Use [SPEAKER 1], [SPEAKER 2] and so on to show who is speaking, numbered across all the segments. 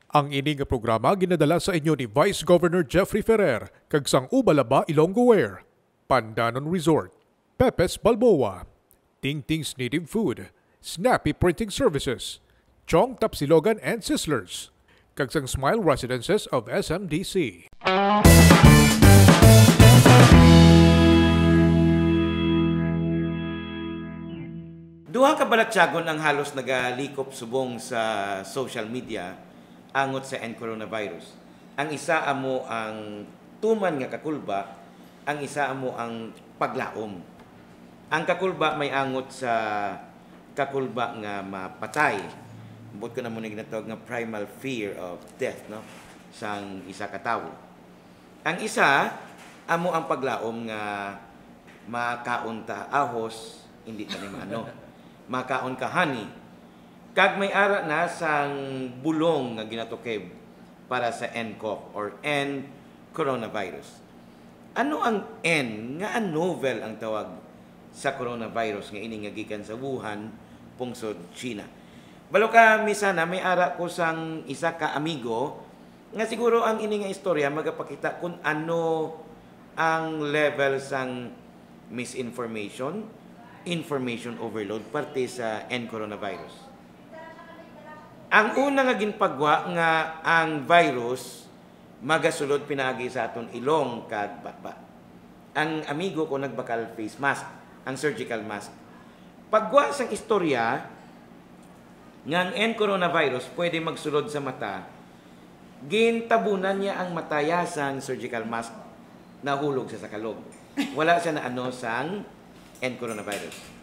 [SPEAKER 1] Ang ini nga programa ginadala sa inyo ni Vice Governor Jeffrey Ferrer, kag sang Ubalaba, Ilonggo Wear, Pandanon Resort, Pepes Balboa, Ting Ting's Native Food, Snappy Printing Services, Chong Tapsilogan and Sizzlers, kag sang Smile Residences of SMDC.
[SPEAKER 2] Duha ka balatsyagon ang halos nagalikop subong sa social media angot sa nCorona virus. Ang isa amo ang tuman nga kakulba, ang isa amo ang paglaom. Ang kakulba may angot sa kakulba nga mapatay. Bot ko na muna ginatawag nga primal fear of death, no? Sang isa ka tawo. Ang isa amo ang paglaom nga makaon ta ahos, hindi ta ni ano. Makaon ka honey. Kag may ara na sang bulong nga ginatokeb para sa nCoV or nCoronavirus. Ano ang N nga novel ang tawag sa coronavirus nga ini nga gikan sa Wuhan, pungsod China. Balo ka misana may ara ko sang isa ka amigo nga siguro ang ini nga istorya magapakita kung ano ang level sang misinformation, information overload parte sa nCoronavirus. Ang una nga ginpagwa nga ang virus magasulod pinaagi sa aton ilong kag batba. Ang amigo ko nagbakal face mask, ang surgical mask. Pagwa sang istorya nga ang nCoronavirus pwede magsulod sa mata, gintabunan niya ang matayasan surgical mask nahulog sa sakalog. Wala siya na ano sang nCoronavirus.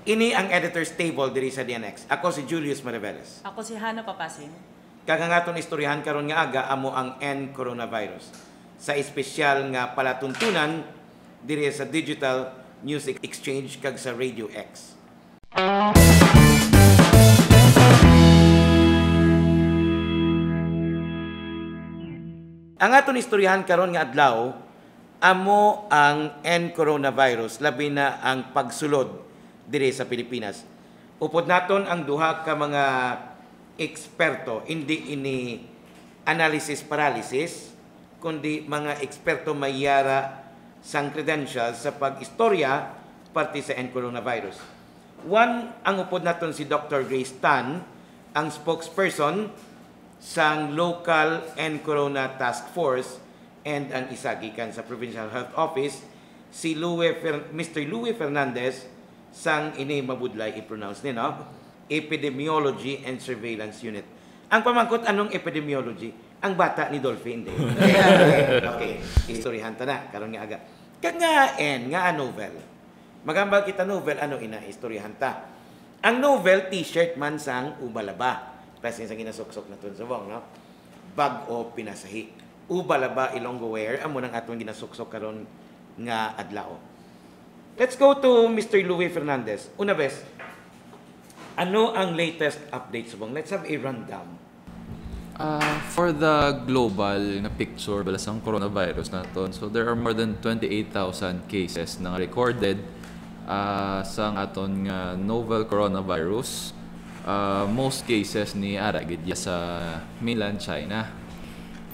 [SPEAKER 2] Ini ang editor's table diri sa DNX. Ako si Julius Mariveles.
[SPEAKER 3] Ako si Hana Papasin.
[SPEAKER 2] Kagangaton istoryahan karon nga aga amo ang nCoronavirus sa espesyal nga palatuntunan diri sa Digital News Exchange kag sa Radio X. Ang aton istoryahan karon nga adlaw amo ang nCoronavirus labi na ang pagsulod dire sa Pilipinas. Upod naton ang duha ka mga eksperto, hindi ini analysis paralysis, kundi mga eksperto mayara sang credentials sa pag-istorya parte sa nCoronavirus. One, ang upod naton si Dr. Grace Tan, ang spokesperson sang local nCorona Task Force and ang isa gikan sa Provincial Health Office, si Mr. Louis Fernandez, sang ini mabudlay i-pronounce ni, no? Epidemiology and Surveillance Unit. Ang pamangkot, anong epidemiology? Ang bata ni Dolphy, hindi. Okay. Istoryahan ta na, karon nga aga. Kag nga nga novel. Magambal kita novel, ano ina, istoryahan ta. Ang novel, t-shirt man sang Ubalaba. Kasi sa ginasuksok na tun sa bong, no? Bag o pinasahi. Ubalaba, Ilonggo Wear, amo nang atong ginasuksok karon nga adlao. Let's go to Mr. Louis Fernandez. Una bes, ano ang latest updates mo? Let's have a rundown.
[SPEAKER 4] For the global na picture balas ang coronavirus naton, so there are more than 28,000 cases na recorded sa aton nga novel coronavirus. Most cases ni aragid sa mainland China.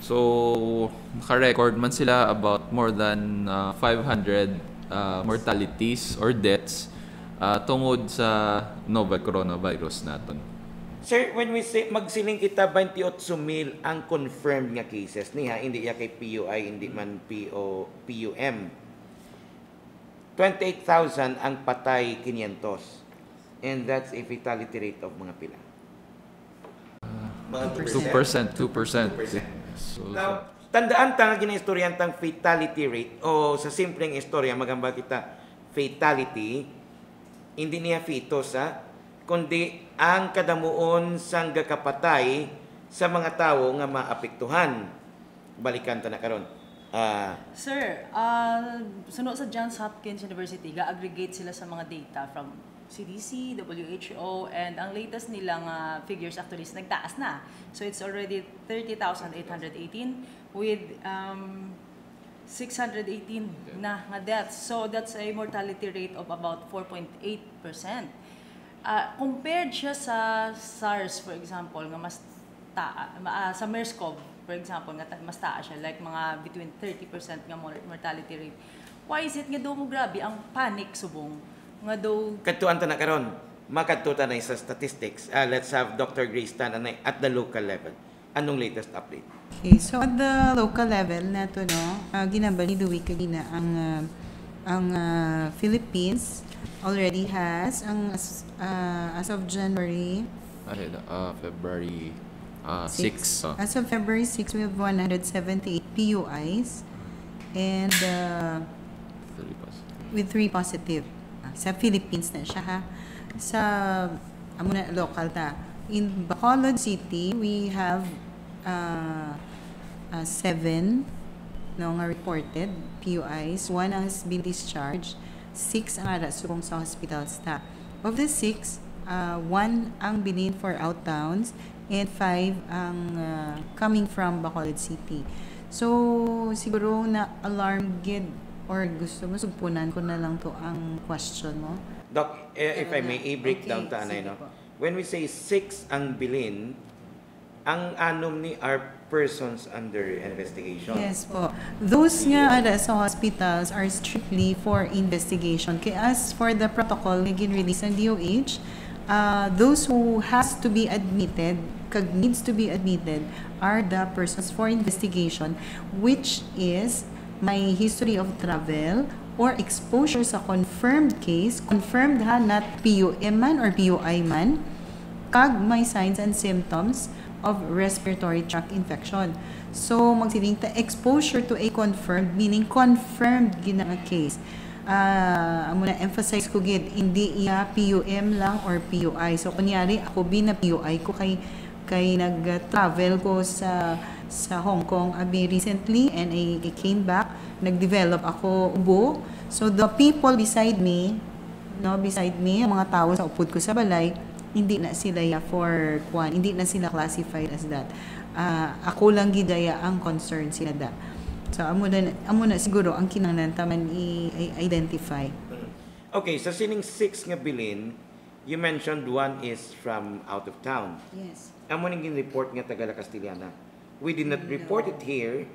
[SPEAKER 4] So, naka-record man sila about more than 500 mortalities or deaths tungod sa novel coronavirus naton.
[SPEAKER 2] Sir, when we say magsiling kita 28,000 ang confirmed nga cases niya, hindi ya kay PUI, hindi man PUM. 28,000 ang patay 500. And that's a fatality rate of mga pila. Mga
[SPEAKER 4] 2%. So,
[SPEAKER 2] now, tandaan ta nga ginaistoryan tang fatality rate o sa simpleng istorya magamba kita fatality hindi niya fetus kundi ang kadamuon sang gakapatay sa mga tawo nga maapektuhan. Balikan ta na karon.
[SPEAKER 3] Sir, sunod sa Johns Hopkins University, ga-aggregate sila sa mga data from CDC, WHO, and ang latest nilang figures actually is nagtaas na. So it's already 30,818 with 618 na nga deaths. So that's a mortality rate of about 4.8%. Compared siya sa SARS, for example, nga mas sa MERS-CoV, for example, nga mas taas siya, like mga between 30% nga mortality rate. Why is it nga daw mo grabe ang panic subong? Nga daw...
[SPEAKER 2] Kadtuan ta na karon, makadtuta na sa statistics. Let's have Dr. Grace Tan at the local level. Anong latest update?
[SPEAKER 5] Okay, so at the local level nato no, ginabali duwi kagina ang Philippines already has as of January
[SPEAKER 4] February 6.
[SPEAKER 5] As of February 6, we have 178 PUIs and with 3 positive. Sa Philippines na siya ha. Sa amuna local ta. In Bacolod City, we have 7 no nga reported PUIs. 1 has been discharged. 6 ang ara subong sa hospitals ta. Of the 6, 1 ang bilin for out-towns and 5 ang coming from Bacolod City. So, siguro na alarm gid or gusto mo sugpunan ko na lang to ang question mo.
[SPEAKER 2] Doc, if I may, i-breakdown ta
[SPEAKER 5] sige
[SPEAKER 2] no?
[SPEAKER 5] po.
[SPEAKER 2] When we say 6 ang bilin, ang anom ni are persons under investigation.
[SPEAKER 5] Yes po. Those nga ada sa hospitals are strictly for investigation. Kaya as for the protocol na gin-release ng DOH, those who has to be admitted, kag needs to be admitted, are the persons for investigation, which is may history of travel or exposure sa confirmed case, confirmed ha, not PUM man or PUI man, kag may signs and symptoms of respiratory tract infection. So, magsiling ta exposure to a confirmed, meaning confirmed gina nga case. Amo na emphasize ko gid, hindi iya PUM lang or PUI. So, kunyari, ako na PUI ko kay nag-travel ko sa Hong Kong recently and I came back, nag-develop ako ubo. So, the people beside me, ang mga tao sa upod ko sa balay, hindi na sila hindi na sila classified as that. Ako lang gidaya ang concern sila da. So amo na siguro ang kinahanglan taman i-identify.
[SPEAKER 2] Okay, sa sining 6 nga bilin, you mentioned 1 is from out of town.
[SPEAKER 5] Yes.
[SPEAKER 2] Amo ning report nga taga La Castellana. We did not report it here.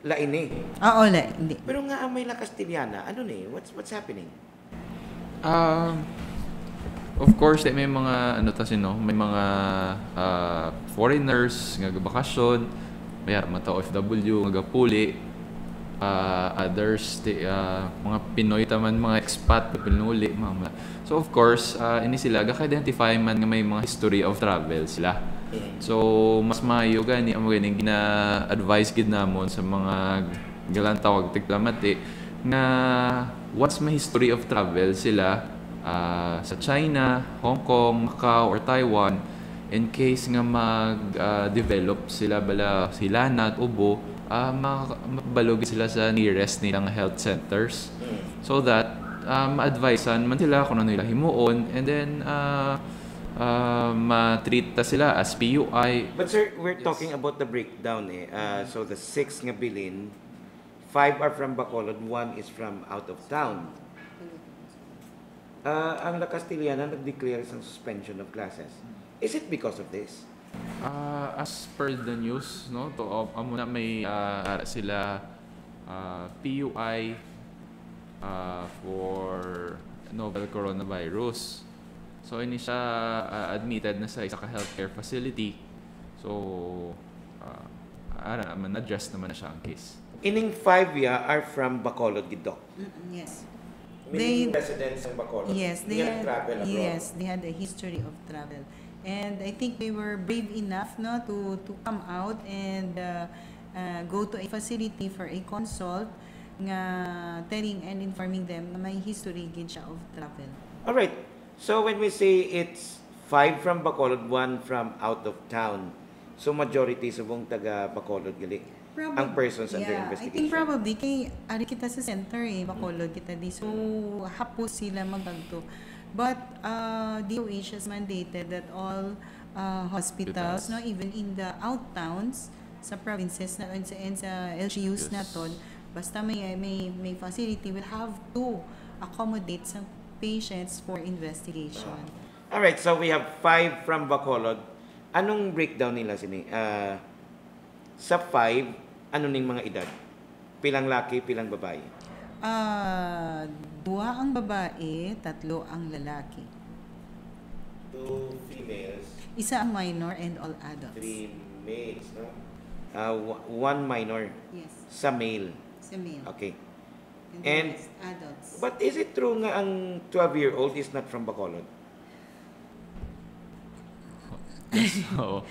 [SPEAKER 2] Lain
[SPEAKER 5] Hindi.
[SPEAKER 2] Pero nga may La Castellana, ano ni? What's happening?
[SPEAKER 4] Of course, may mga may mga foreigners nga bakasyon, may mata OFW nga gapuli, others mga Pinoy taman, mga expat pinuli mga. So of course, ini sila ga-identify man nga may mga history of travel sila. So mas maayo gani amo ganing gina-advise gid namon sa mga galantawag diplomatic nga what's my history of travel sila sa China, Hong Kong, Macau, or Taiwan, in case nga mag-develop sila na at ubo, mabalog sila sa nearest nilang health centers. So that, ma-advisean man sila kung ano nila himuon, and then, ma-treat ta sila as PUI.
[SPEAKER 2] But sir, we're talking about the breakdown so the 6 nga bilin, 5 are from Bacolod, 1 is from out of town. Ang La Castellana nag-declare isang suspension of classes. Is it because of this?
[SPEAKER 4] As per the news, no, muna may sila PUI for novel coronavirus. So ini siya admitted na sa isa ka healthcare facility. So na-address naman na siya ang case.
[SPEAKER 2] Ining 5 are from Bacolod gid, Doc.
[SPEAKER 5] Yes.
[SPEAKER 2] Meaning residents ng Bacolod.
[SPEAKER 5] Yes,
[SPEAKER 2] they had travel abroad.
[SPEAKER 5] Yes, they had a history of travel. And I think they were brave enough to come out and go to a facility for a consult nga telling and informing them na may history gid siya of travel.
[SPEAKER 2] All right. So when we say it's 5 from Bacolod, 1 from out of town, so majority subong taga Bacolod gali. Ang persons under investigation.
[SPEAKER 5] I think probably kay ari kita sa center Bacolod kita di. So hapos sila magbanto. But DOH has mandated that all hospitals, no, even in the out towns sa provinces na and sa LGUs naton, basta may facility will have to accommodate some patients for investigation.
[SPEAKER 2] All right, so we have 5 from Bacolod, Anong breakdown nila sini? Sa 5, ano ning mga edad? Pilang laki, pilang babae?
[SPEAKER 5] Dua ang babae, 3 ang lalaki.
[SPEAKER 2] 2 females,
[SPEAKER 5] Isa ang minor and all adults.
[SPEAKER 2] 3 males, no? 1 minor
[SPEAKER 5] Yes,
[SPEAKER 2] sa male.
[SPEAKER 5] sa male.
[SPEAKER 2] Okay.
[SPEAKER 5] And,
[SPEAKER 2] And-
[SPEAKER 5] the rest, adults.
[SPEAKER 2] But is it true nga ang 12-year-old is not from Bacolod?
[SPEAKER 4] So,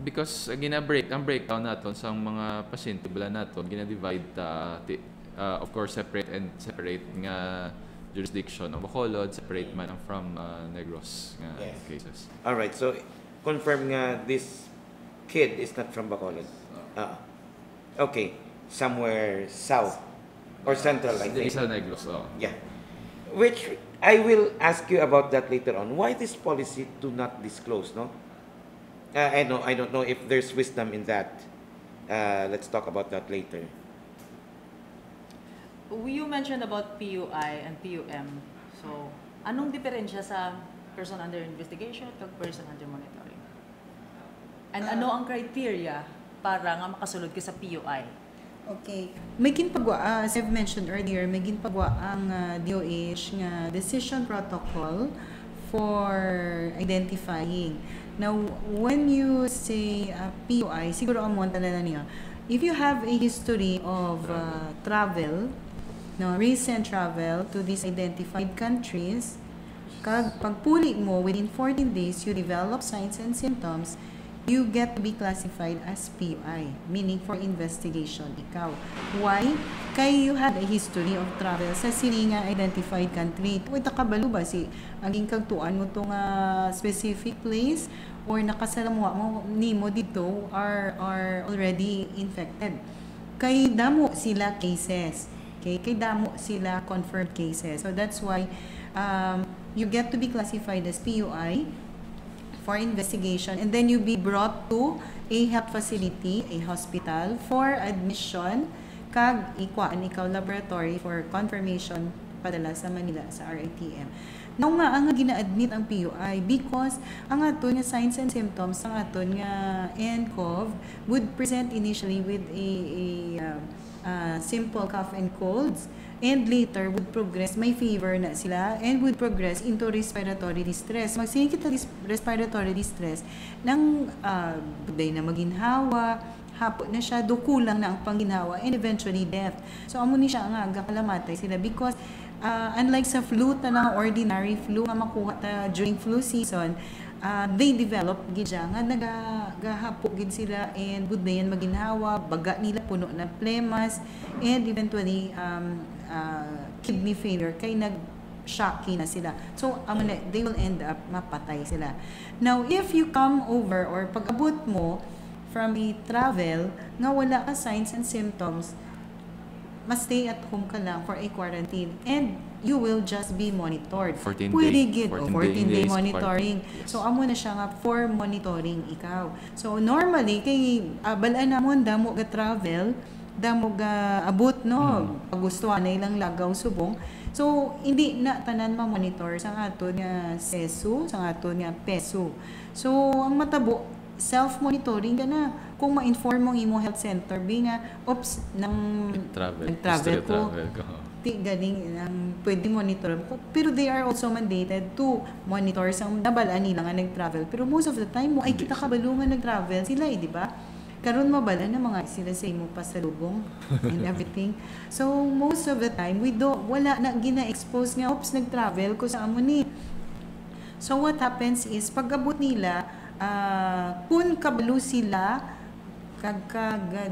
[SPEAKER 4] because ang breakdown naton sa mga pasyente bala naton gina-divide of course separate nga jurisdiction of Bacolod, separate man from Negros nga
[SPEAKER 2] Yes.
[SPEAKER 4] cases.
[SPEAKER 2] All right. So confirm nga this kid is not from Bacolod. Okay. Somewhere south or central, I think.
[SPEAKER 4] Isa Negros,
[SPEAKER 2] Yeah. Which I will ask you about that later on. Why this policy to not disclose, no? I don't know if there's wisdom in that. Let's talk about that later.
[SPEAKER 3] You mentioned about PUI and PUM. So, anong diferensya sa person under investigation at person under monitoring? And ano ang criteria para nga makasulod ka sa PUI?
[SPEAKER 5] Okay. May ginpagwa, as I've mentioned earlier, may ginpagwa ang DOH nga decision protocol for identifying. Now, when you say PUI, siguro ang monta na niya, if you have a history of travel, no, recent travel to these identified countries, pagpuli mo, within 14 days, you develop signs and symptoms, you get to be classified as PUI, meaning for investigation ikaw. Why? Kay you had a history of travel sa sini nga identified country. Uy, takabalo ba si aging kagtuan mo itong specific place or nakasalamuha mo nimo dito are already infected. Kay damo sila cases. Okay? Kay damo sila confirmed cases. So that's why you get to be classified as PUI for investigation, and then you be brought to a health facility, a hospital, for admission, kag ikuan ikaw laboratory for confirmation padala sa Manila sa RITM. Now nga ang gina-admit ang PUI because ang aton nga signs and symptoms ang aton nga nCoV would present initially with a simple cough and colds, and later would progress, may fever na sila, and would progress into respiratory distress. Magsingin kita respiratory distress nang buday na maginhawa, hapot na siya, dukulang na ang pangginhawa, and eventually death. So amo ni siya nga gakalamatay sila because unlike sa flu na ordinary flu nga makuha ta during flu season, they develop gid siya nga nagahapok gid sila, and budayan maginhawa, baga nila puno na plemas, and eventually kidney failure kay nag-shocky na sila. So they will end up mapatay sila. Now if you come over or pag-abot mo from a travel nga wala ka signs and symptoms, must stay at home ka lang for a quarantine, and you will just be monitored.
[SPEAKER 4] 14
[SPEAKER 5] day
[SPEAKER 4] days
[SPEAKER 5] monitoring.
[SPEAKER 4] Yes.
[SPEAKER 5] So amo na siya nga for monitoring ikaw. So normally kay balaan namon damo ga travel, damo ga abot no, pagustuhan na ilang lagaw subong. So hindi na tanan ma-monitor sa aton nga sesu, sa aton nga peso. So ang matabo self-monitoring ka na. Kung ma-inform mo ang imo health center, nga, oops, nag-travel ko. Di galing ang pwede monitor ko. Pero they are also mandated to monitor sa nabalaan nila nga nag-travel. Pero most of the time mo, ay kita kabalo nga nag-travel sila di ba? Karon mabala na mga sila sa imo pasalubong and everything. So most of the time, wala na gina-expose nga, oops, nag-travel ko sa amo ni. So what happens is, pag-abot nila, kung kabalo sila,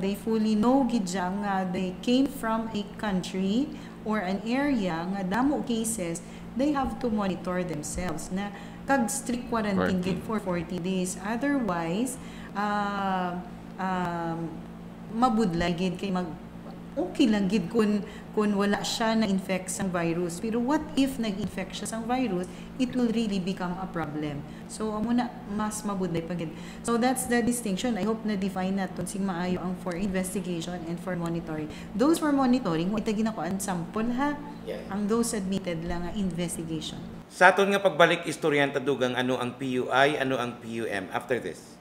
[SPEAKER 5] they fully know gidya nga they came from a country or an area nga damo cases, they have to monitor themselves na kag strict quarantine gid for 40 days. Otherwise, mabudlay gid kay okay lang gid kung wala siya na infect sang virus. Pero what if nag-infect siya sang virus, it will really become a problem. So amo na mas mabudlay pa gid. So that's the distinction. I hope na define naton sing maayo ang for investigation and for monitoring. Those for monitoring, ita ginakuan sample ha.
[SPEAKER 2] Yeah.
[SPEAKER 5] Ang those admitted lang nga investigation.
[SPEAKER 2] Sa aton nga pagbalik istoryan tadugang ano ang PUI, ano ang PUM after this.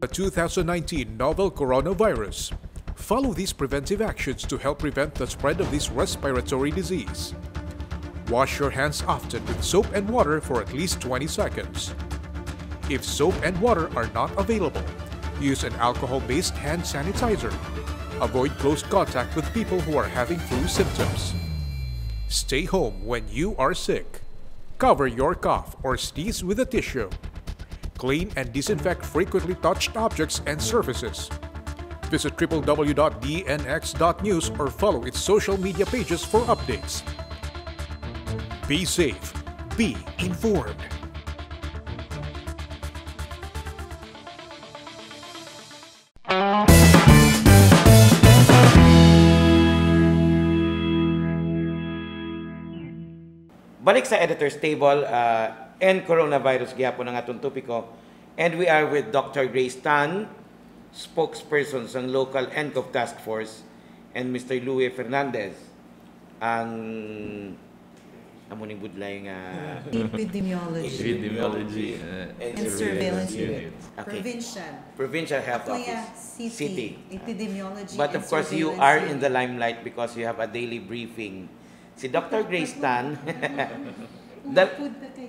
[SPEAKER 1] The 2019 novel coronavirus. Follow these preventive actions to help prevent the spread of this respiratory disease. Wash your hands often with soap and water for at least 20 seconds. If soap and water are not available, use an alcohol-based hand sanitizer. Avoid close contact with people who are having flu symptoms. Stay home when you are sick. Cover your cough or sneeze with a tissue. Clean and disinfect frequently touched objects and surfaces. Visit www.dnx.news or follow its social media pages for updates. Be safe. Be informed.
[SPEAKER 2] Balik sa editor's table, and coronavirus gyapon ang atong topiko. And we are with Dr. Grace Tan, spokesperson sa local NCOV Task Force, and Mr. Louis Fernandez, ang amuning budlay nga
[SPEAKER 5] Epidemiology and Surveillance Unit.
[SPEAKER 2] Okay.
[SPEAKER 5] Provincial
[SPEAKER 2] Health
[SPEAKER 5] Kuya,
[SPEAKER 2] Office.
[SPEAKER 5] City. Epidemiology
[SPEAKER 2] But
[SPEAKER 5] and
[SPEAKER 2] of course, you
[SPEAKER 5] Surveillance
[SPEAKER 2] are
[SPEAKER 5] Unit.
[SPEAKER 2] in the limelight because you have a daily briefing. Si Dr. Grace Tan,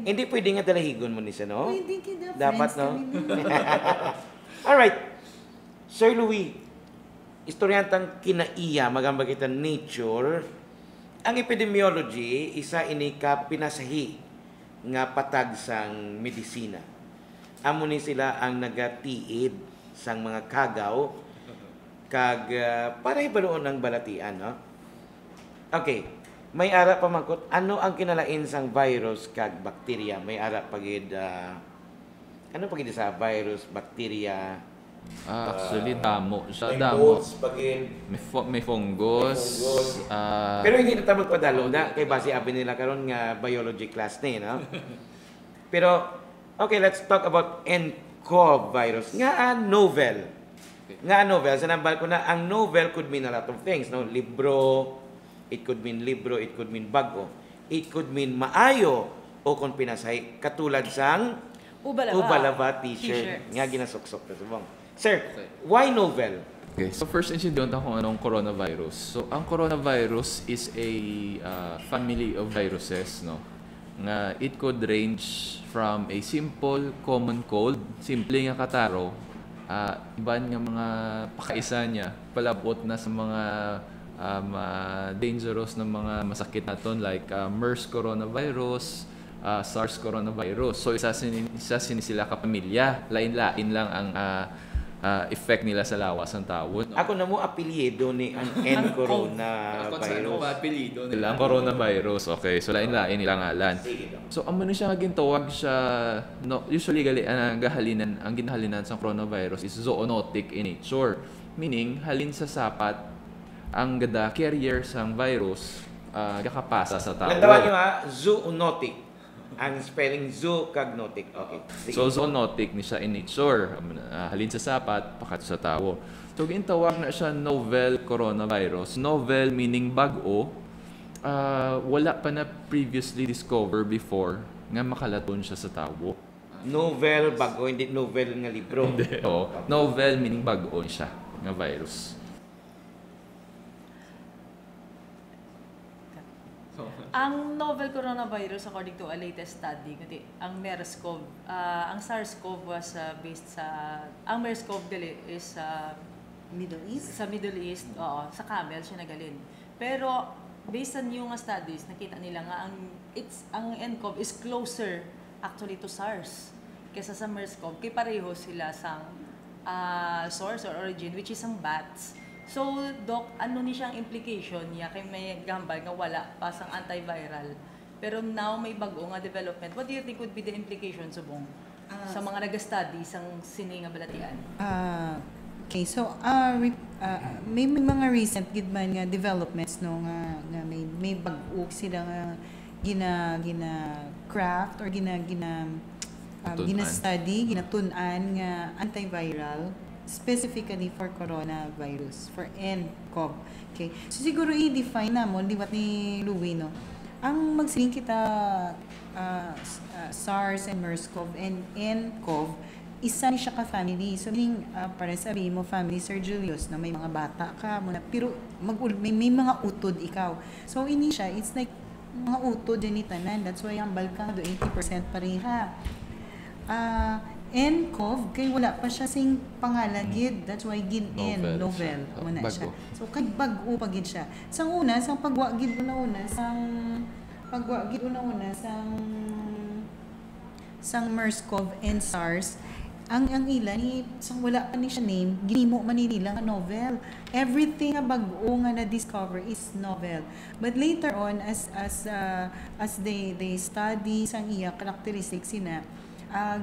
[SPEAKER 2] hindi pwede nga dalahigon mo ni siya, no?
[SPEAKER 5] Pwede kita,
[SPEAKER 2] Dapat,
[SPEAKER 5] friends
[SPEAKER 2] no?
[SPEAKER 5] kami
[SPEAKER 2] Alright. Sir Louis, istoryantang kinaiya, magambag kita nature, ang epidemiology, isa ini ka pinasahi nga patag sang medisina. Amo ni sila ang nagatiid sang mga kagaw, kag para ibaloon ng balatian, no? Okay. May ara pa mangkot, ano ang kinalain sang virus kag bakterya? May ara pagid ano pagid sa virus, bakterya?
[SPEAKER 4] Actually, damo. Siya
[SPEAKER 2] May
[SPEAKER 4] damo.
[SPEAKER 2] molds pagid.
[SPEAKER 4] May fungus.
[SPEAKER 2] Pero hindi na tayo magpadalo na kay base abi nila karon nga biology class ni, no? Pero okay, let's talk about nCoV virus. Nga novel. Nga novel, sanambal ko na ang novel could mean a lot of things, no? Libro, it could mean libro, it could mean bago. It could mean maayo o kung pinasay katulad sang Ubalaba t-shirt. Nga ginasuksok na subong. Sir, why novel?
[SPEAKER 4] Okay, so first incident ako anong coronavirus. So ang coronavirus is a family of viruses, no? Nga it could range from a simple common cold, simple nga kataro, iban nga mga pakaisa niya, palabot na sa mga dangerous na mga masakit naton like MERS coronavirus, SARS coronavirus. So isa sila kapamilya, lain-lain lang ang effect nila sa lawas ng tao.
[SPEAKER 2] Ako na mo apelyido ni ang nCorona virus.
[SPEAKER 4] Apelyido nila ang coronavirus. Okay, so lain-lain nila ngalan. So amo ni siya gintawag siya, no, usually ang ginahalinan sa coronavirus is zoonotic in nature, meaning halin sa sapat ang gada carrier sang virus kakapasa sa tao.
[SPEAKER 2] Nagtawag nyo zoonotic. Ang spelling zoo kag notic. Okay. Sige.
[SPEAKER 4] So zoonotic ni siya in nature, halin sa sapat pakat sa tao. So gintawag na siya novel coronavirus. Novel meaning bago, wala pa na previously discovered before nga makalaton siya sa tao.
[SPEAKER 2] Novel bago, hindi novel nga libro.
[SPEAKER 4] Hindi, novel meaning bago siya nga virus.
[SPEAKER 3] Ang novel coronavirus, according to a latest study, ang MERS-CoV, ang SARS-CoV was based sa, ang MERS-CoV dali is
[SPEAKER 5] Middle East?
[SPEAKER 3] sa Middle East, sa camel siya nagalin. Pero based on yung studies, nakita nila nga ang nCoV is closer actually to SARS kaysa sa MERS-CoV, kaya pareho sila sa source or origin, which is ang bats. So, Doc, ano ni siyang implication niya kay may gambal nga wala pa sang antiviral? Pero now may bago nga development. What do you think would be the implication, Subong, sa mga nag-study sang sini nga balatian?
[SPEAKER 5] Okay, so may mga recent gid man nga developments no nga may bag-o sila nga gina craft or gina study, ginatun-an nga antiviral specifically for coronavirus, for nCoV. Okay? So siguro i-define na mo, di ba ni Louie, no? Ang magsiling kita SARS and MERS-CoV and nCoV, isa ni siya ka-family. So, meaning, para sabihin mo, family Sir Julius, na may mga bata ka, pero may mga utod ikaw. So, ini siya, it's like, mga utod din ni tanan. That's why ang balkang do 80% pareha. nCoV, kay wala pa siya sing pangalan gid. That's why gid novel muna siya. So kay bag-o pa gid siya. Sang una, sang pagwa gid una sang MERS-CoV and SARS, ang ilan ni sang wala pa ni siya name, ginimo man nila nga novel. Everything nga bag-o nga na discover is novel. But later on as they study sang iya characteristics sina,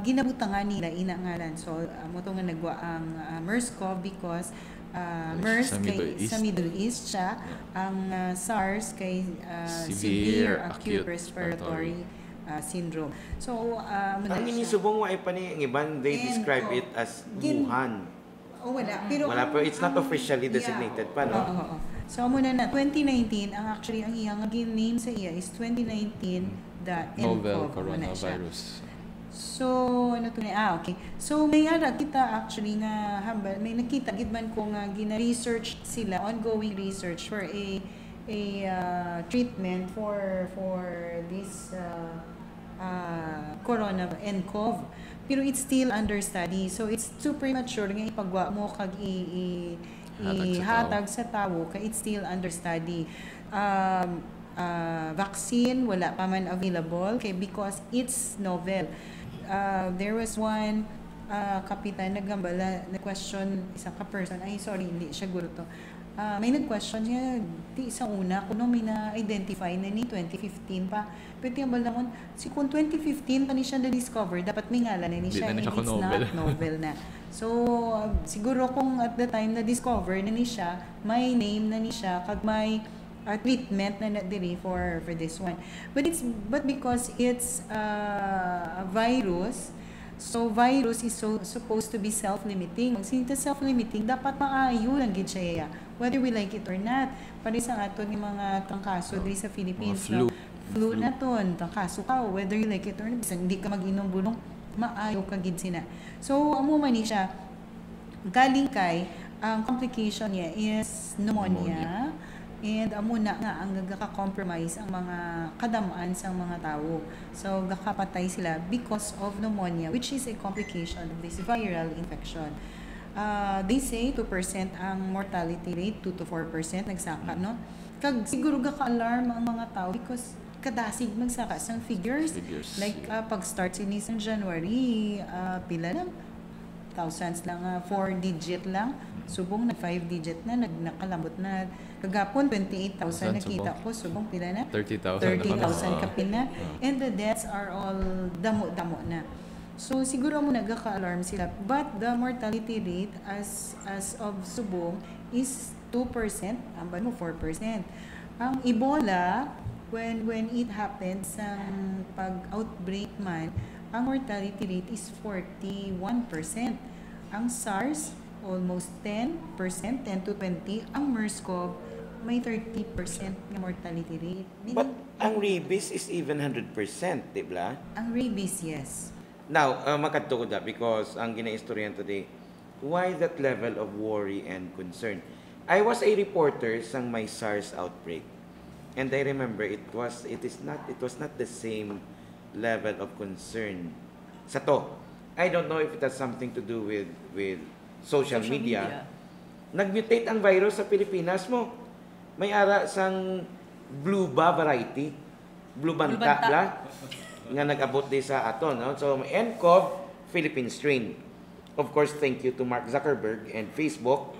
[SPEAKER 5] ginabutangan nila inangalan. So mo to nga nagwa ang MERS-CoV because MERS sa Middle East siya, ang SARS kay severe acute respiratory syndrome. So
[SPEAKER 2] ang inisubong wa pa ni ang iban, they describe it as Wuhan. Wala pa, it's not officially designated pa, no?
[SPEAKER 5] So muna na 2019 ang actually ang iyang name sa iya is 2019
[SPEAKER 4] novel coronavirus.
[SPEAKER 5] So, ano to na? Okay. So, may kita actually nga hambal, may nakita gid man ko nga gina-research sila, ongoing research for a treatment for this corona nCoV. Pero it's still under study. So, it's too premature nga ipagwa mo kag ihatag sa tawo kay it's still under study. Vaccine wala pa man available kay because it's novel. There was one kapitan nagambala na question isa ka person, ay sorry hindi siya guro to, may nag-question niya di sa una kuno may na-identify na ni 2015 pa pero tiyambal naman si kung 2015 pa ni siya na-discover dapat may ngalan na ni siya and it's not novel na. So siguro kung at the time na-discover na ni siya may name na ni siya kag may treatment na diri for this one. But because it's a virus, so virus is supposed to be self-limiting. Since self-limiting, dapat maayo lang gid siya, whether we like it or not. Para sa aton yung mga trangkaso diri sa Philippines,
[SPEAKER 4] flu.
[SPEAKER 5] Flu na ton, trangkaso ka, whether you like it or not, bisan hindi ka mag-inom bulong, maayo ka gid sina. So amo man ni siya galing kay ang complication niya is pneumonia. And amo na nga ang gaka-compromise ang mga kadamaan sa mga tao. So gakapatay sila because of pneumonia, which is a complication of this viral infection. They say 2% ang mortality rate, 2 to 4% nagsaka, no? Kag siguro gaka-alarm ang mga tao because kadasig magsaka sang figures. Like pag start sini sa January, pila lang thousands lang, 4 digit lang. Subong na 5 digit na nakalambot na. Kagapon 28,000 nakita ko, subong pila na 30,000 kapin na. And the deaths are all damo-damo na. So siguro mo nagaka-alarm sila, but the mortality rate as of subong is 2%, amban mo 4%. Ang Ebola, when it happens ang pag-outbreak man, ang mortality rate is 41%. Ang SARS almost 10%, 10 to 20. Ang MERS-CoV may 30% na mortality rate.
[SPEAKER 2] But ang rabies is even 100%, di ba?
[SPEAKER 5] Ang rabies, yes.
[SPEAKER 2] Now, makadto ko da because ang ginaistoryan today, why that level of worry and concern? I was a reporter sang may SARS outbreak. And I remember it was not the same level of concern sa to. I don't know if it has something to do with social media. Nag-mutate ang virus sa Pilipinas mo. May ara sang blue variety, blue banta bla, nga nag-abot di sa aton, no? So nCoV Philippine strain. Of course, thank you to Mark Zuckerberg and Facebook,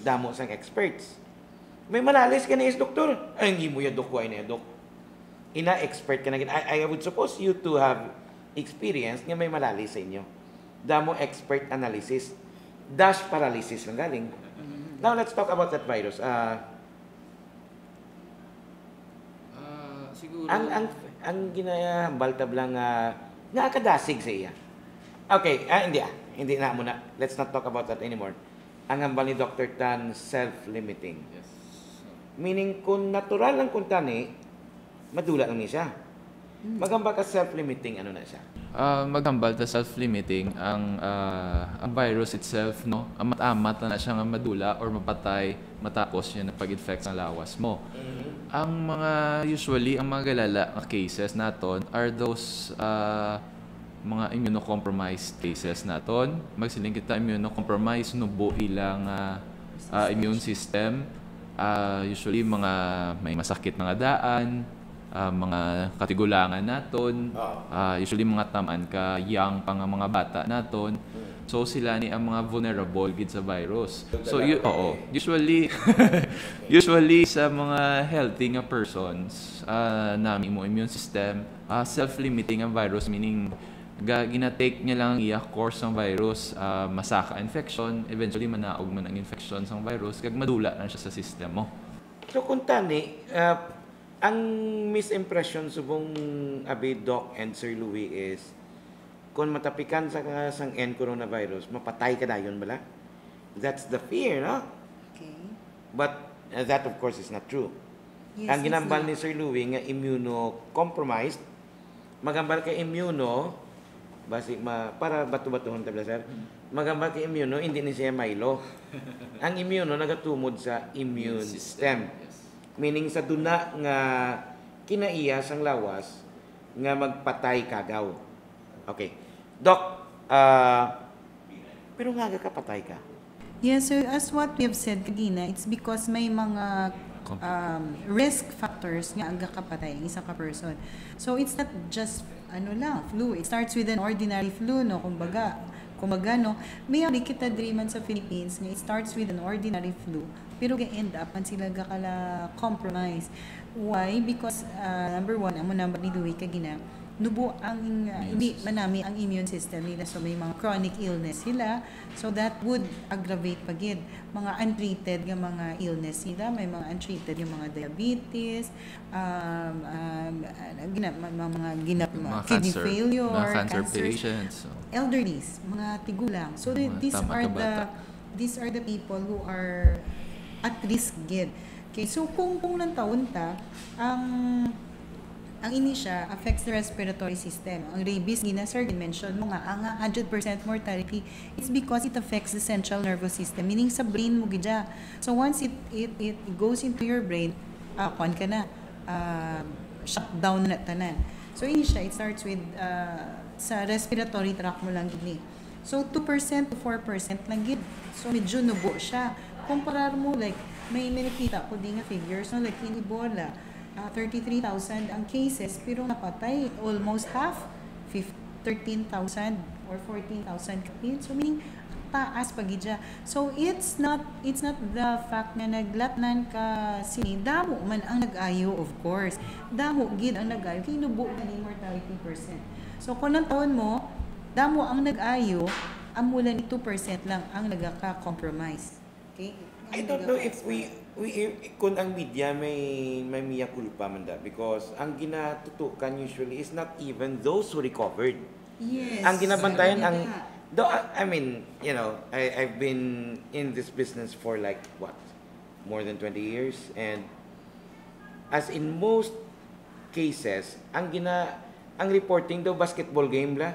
[SPEAKER 2] damo sang experts. May malalis ka na is doktor. Ay, hindi mo ya dok, why na dok? Ina-expert ka na. I would suppose you to have experience nga may malalis sa inyo. Damo expert analysis. Dash paralysis lang galing. Now, let's talk about that virus.
[SPEAKER 4] Siguro
[SPEAKER 2] Ang ginaya baltab lang nga akadasig sa iya. Okay, hindi hindi na muna. Let's not talk about that anymore. Ang hambal ni Dr. Tan, self-limiting.
[SPEAKER 4] Yes.
[SPEAKER 2] Meaning, kung natural lang kung tani, madula lang niya siya. Magamba ka self-limiting, ano na siya?
[SPEAKER 4] Maghambal ta self-limiting ang virus itself, no, amat-amat na siya nga madula or mapatay matapos yan na pag-infect ng lawas mo. Ang mga usually ang mga galala cases naton are those mga immunocompromised cases naton. Magsiling kita immunocompromised nubo ilang immune system. Usually mga may masakit nga daan, mga katigulangan naton, usually mga tamaan ka young pa nga mga bata naton. So sila ni ang mga vulnerable gid sa virus. So usually usually sa mga healthy nga persons nami mo immune system self-limiting ang virus, meaning ginatake niya lang iya course ng virus, masaka infection, eventually manaog man ang infection sa virus kag madula na siya sa system mo.
[SPEAKER 2] So kung tani, ang misimpression subong abi Doc and Sir Louis is kung matapikan sa sang nCoronavirus, mapatay ka dayon bala. That's the fear, no?
[SPEAKER 5] Okay.
[SPEAKER 2] But that of course is not true.
[SPEAKER 5] Yes,
[SPEAKER 2] Ang ginambal ni
[SPEAKER 5] it's
[SPEAKER 2] Sir Louis nga immunocompromised, magambal kay immuno, para bato-batuhon tabla sir. Magambal kay immuno, hindi ni siya Milo. Ang immuno nagatumod sa immune system. Meaning sa duna nga kinaiya sang lawas nga magpatay kagaw. Okay. Doc, pero nga kapatay ka.
[SPEAKER 5] Yeah, so as what we have said kanina, it's because may mga risk factors nga ang kapatay ang isa ka person. So it's not just flu. It starts with an ordinary flu, no, kumbaga no, may kita dreaman sa Philippines nga it starts with an ordinary flu pero ga-end up man sila gakala compromise. Why? Because number one, amo number ni Louis kagina nubo ang hindi manami ang immune system nila, so may mga chronic illness sila, so that would aggravate pagid mga untreated nga mga illness nila, may mga untreated yung mga diabetes, mga kidney
[SPEAKER 4] cancer,
[SPEAKER 5] failure,
[SPEAKER 4] mga cancer
[SPEAKER 5] cancers,
[SPEAKER 4] patients, so
[SPEAKER 5] elderlies, mga tigulang. So these are the people who are at risk gid. Okay, so kung nang taon ta ang ini siya affects the respiratory system. Ang rabies, sir mention mo nga, ang 100% mortality is because it affects the central nervous system, meaning sa brain mo gidya. So once it goes into your brain, kwan ka na, shut down na tanan. So ini siya, it starts with sa respiratory tract mo lang gid. So 2% to 4% lang gid. So medyo nubo siya. Kumparar mo, like, may nakita ko din nga figures, no, like in Ebola, 33,000 ang cases pero napatay almost half, 13,000 or 14,000 kapin. So meaning taas pagidya. So it's not the fact na naglatnan ka sini damo man ang nag-ayo, of course. Damo gid ang nag-ayo kay nubo na ni mortality percent. So kung nang taon mo damo ang nag-ayo, amula ni 2% lang ang nagaka-compromise. Okay?
[SPEAKER 2] I don't know if we kung ang media may miya culpa man da, because ang ginatutukan usually is not even those who recovered.
[SPEAKER 5] Yes.
[SPEAKER 2] Ang ginabantayan I mean, you know, I've been in this business for like what, more than 20 years, and as in most cases ang reporting daw basketball game la,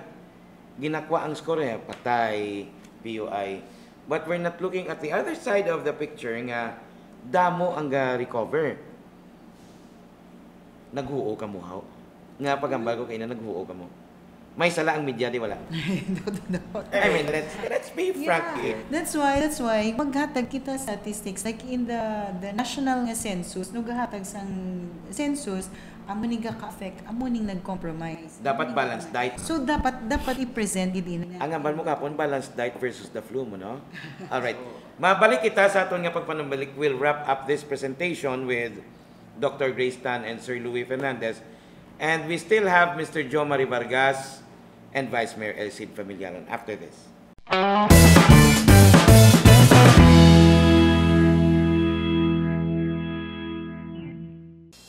[SPEAKER 2] ginakwa ang score patay, PUI. But we're not looking at the other side of the picture nga damo ang recover. Naghuo ka mo haw. Nga pagambal ko kay na naghuo ka mo. May sala ang media di wala.
[SPEAKER 5] No.
[SPEAKER 2] I mean, let's be frank here.
[SPEAKER 5] That's why maghatag kita statistics like in the national nga census, no gahatag sang census amo ning ka-affect, amo ning nag-compromise.
[SPEAKER 2] Dapat balanced diet.
[SPEAKER 5] So dapat i-present din.
[SPEAKER 2] Ang ambal mo kapon balanced diet versus the flu mo, no? All right. Mabalik kita sa aton nga pagpanumbalik. We'll wrap up this presentation with Dr. Grace Tan and Sir Louis Fernandez. And we still have Mr. Jo Marie Vargas and Vice Mayor Elcid Familiaron after this.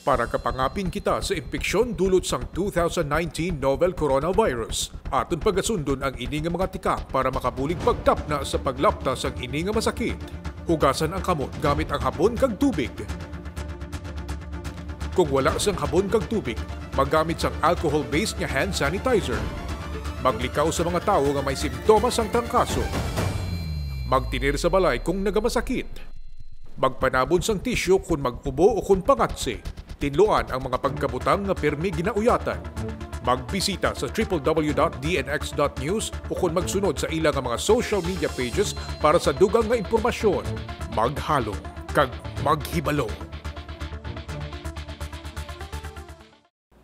[SPEAKER 1] para kapangapin kita sa impeksyon dulot sang 2019 novel coronavirus. Aton pagasundon ang ini nga mga tikak para makabulig pagtapna sa paglaptas ang ini nga masakit. Hugasan ang kamot gamit ang habon kag tubig. Kung wala sang habon kag tubig, maggamit sang alcohol-based nga hand sanitizer. Maglikaw sa mga tao nga may simptomas sang trangkaso. Magtinir sa balay kung nagamasakit. Magpanabon sang tisyo kung mag-ubo o kung pangatsi. Tinluan ang mga pagkabutang nga pirmi ginauyatan. Magbisita sa www.dnx.news o kung magsunod sa ilang mga social media pages para sa dugang nga impormasyon. Maghalo kag maghibalo.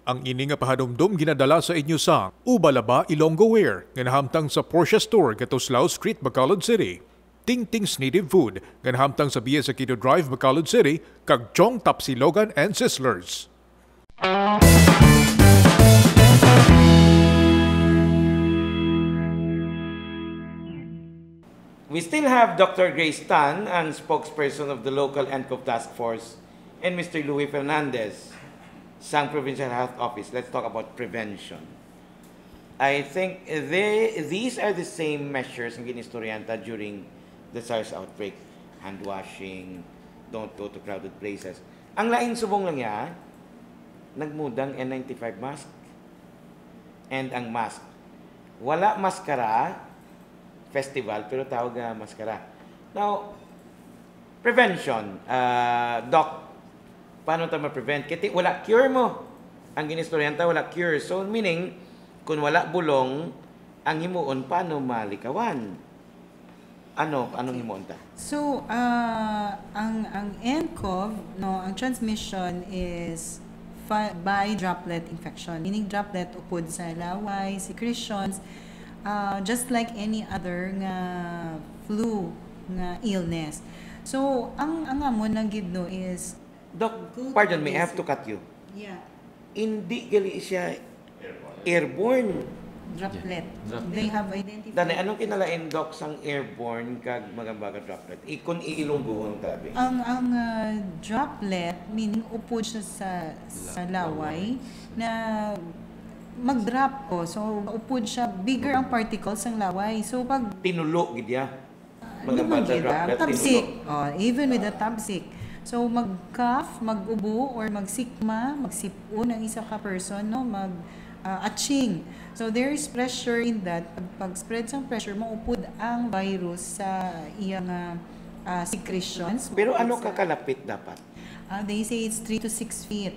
[SPEAKER 1] Ang ini nga pahanumdum ginadala sa inyo sa Ubalaba Ilonggo Wear nga nahamtang sa Porsche Store Gatoslao Street, Bacolod City. Tingting's Native Food nga nahamtang sa BS Aquino Drive, Bacolod City kag Chong Tapsilogan and Sizzlers.
[SPEAKER 2] We still have Dr. Grace Tan, ang spokesperson of the local NCOV Task Force, and Mr. Louis Fernandez, sang Provincial Health Office. Let's talk about prevention. I think these are the same measures ang ginistoryanta during the SARS outbreak. Hand washing, don't go to crowded places. Ang laing subong lang yan, nagmudang N95 mask and ang mask. Wala maskara, festival, pero tawag na maskara. Now, prevention. Doc, paano tayo ma-prevent? Kasi wala cure mo. Ang ginistoryanta, wala cure. So, meaning, kung wala bulong, ang himuon, paano malikawan? Anong himuon ta?
[SPEAKER 5] So, ang nCoV, no, ang transmission is by droplet infection. Meaning droplet upod sa laway, secretions, just like any other nga flu nga illness. So, ang amon ng gidno is
[SPEAKER 2] Doc, pardon me, I have to cut you.
[SPEAKER 5] yeah,
[SPEAKER 2] Hindi gali siya airborne.
[SPEAKER 5] droplet.
[SPEAKER 4] Yeah.
[SPEAKER 5] They have identified.
[SPEAKER 2] Dani, anong kinalain, Doc, sang airborne kag mga baga droplet? Kung iilungguhon tabi.
[SPEAKER 5] Ang droplet, meaning upod siya sa laway, na mag-drop ko. So, upod siya, bigger ang particles ng laway. So, pag
[SPEAKER 2] Tinulo, gidya. Mga
[SPEAKER 5] naman
[SPEAKER 2] bata
[SPEAKER 5] kita,
[SPEAKER 2] droplet,
[SPEAKER 5] tabsik.
[SPEAKER 2] tinulo.
[SPEAKER 5] Even with the tabsik. So, mag-cough, mag-ubo, or mag-sikma, mag-sipon ang isa ka person, no? Atching. So, there is pressure in that. Pag-spread sa pressure, maupod ang virus sa iyang secretions.
[SPEAKER 2] Pero ano kakalapit dapat?
[SPEAKER 5] They say it's 3 to 6 feet.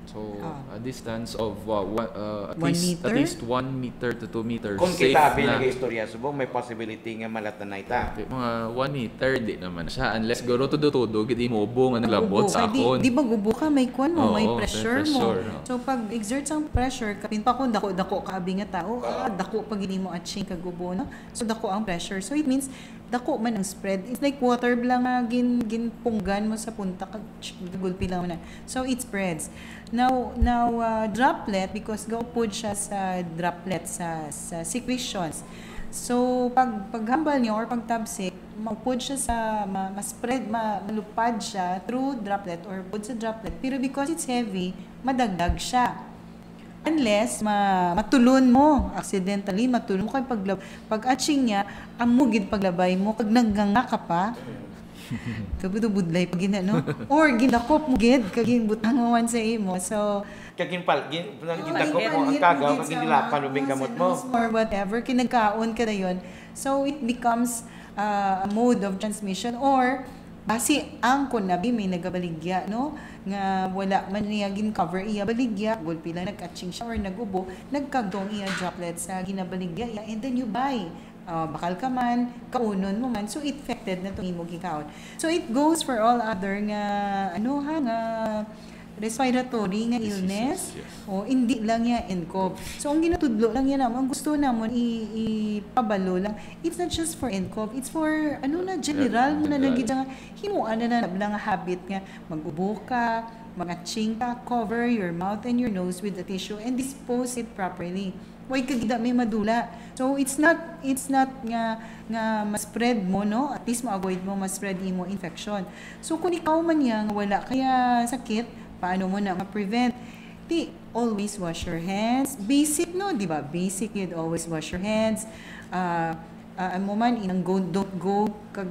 [SPEAKER 4] So, a distance of at
[SPEAKER 5] 1
[SPEAKER 4] least,
[SPEAKER 5] meter?
[SPEAKER 4] at least 1 meter to 2 meters.
[SPEAKER 2] Kung
[SPEAKER 4] safe
[SPEAKER 2] kita
[SPEAKER 4] na.
[SPEAKER 2] binag-istorya, subong may possibility nga malatanay ta.
[SPEAKER 4] Mga 1 meter, di naman siya. Unless garo todo-todo, gidi mo ubo nga naglabot sa akon.
[SPEAKER 5] Di ba gubo ka, may kwan mo, may
[SPEAKER 4] Oo,
[SPEAKER 5] pressure
[SPEAKER 4] may
[SPEAKER 5] mo.
[SPEAKER 4] pressure, no.
[SPEAKER 5] So pag exert ang pressure, kapin pa kung dako kaabi nga tao, dako pag hindi mo atching kagubo, no? So dako ang pressure. So it means dako man ang spread. It's like water lang nga ginpunggan mo sa punta kag gulpi lang mo na. So it spreads. Now droplet, because gaupod siya sa droplet sa secretions. So paghambal niya or pagtabsik, maupod siya sa ma-spread, malupad siya through droplet or pud sa droplet. Pero because it's heavy, madagdag siya. Unless matulon mo, accidentally matulon mo kay pag-atching niya, amugid paglabay mo kag nagganga ka pa. Kabuto budlay pag no? Or gindakop mo gid kag butangon sa imo. So
[SPEAKER 2] Kagingpal, gindakop mo ang kagaw, kag gindilapan ubing kamot mo.
[SPEAKER 5] or whatever, kinagkaon ka na yun. So it becomes a mode of transmission, or basi ang kunabi may nagabaligya, no? Nga wala man niya gin-cover iya baligya, gulpi lang nag-catching siya or nagubo, nagkagdong iya droplets sa ginabaligya iya, and then you buy. Bakal ka man, kaunon mo man, so it affected na itong imo gikaon. So it goes for all other nga, nga respiratory nga illness,
[SPEAKER 4] Yes.
[SPEAKER 5] o hindi lang niya nCoV. So ang ginatudlo lang yan naman, ang gusto namon ipabalo lang, it's not just for nCoV, it's for general mo na
[SPEAKER 4] General.
[SPEAKER 5] nagita nga himuan na lang nga habit nga mag-ubo ka, mag-atching ka, cover your mouth and your nose with the tissue and dispose it properly. Huwag kagida may madula. So it's not nga ma-spread mo, no? At least ma-avoid mo ma-spread mo infection. So kung ikaw man yang wala kaya sakit, paano mo na ma-prevent? Always wash your hands. Basic, no? Di ba? Basic, you'd always wash your hands. Mo man, don't go kag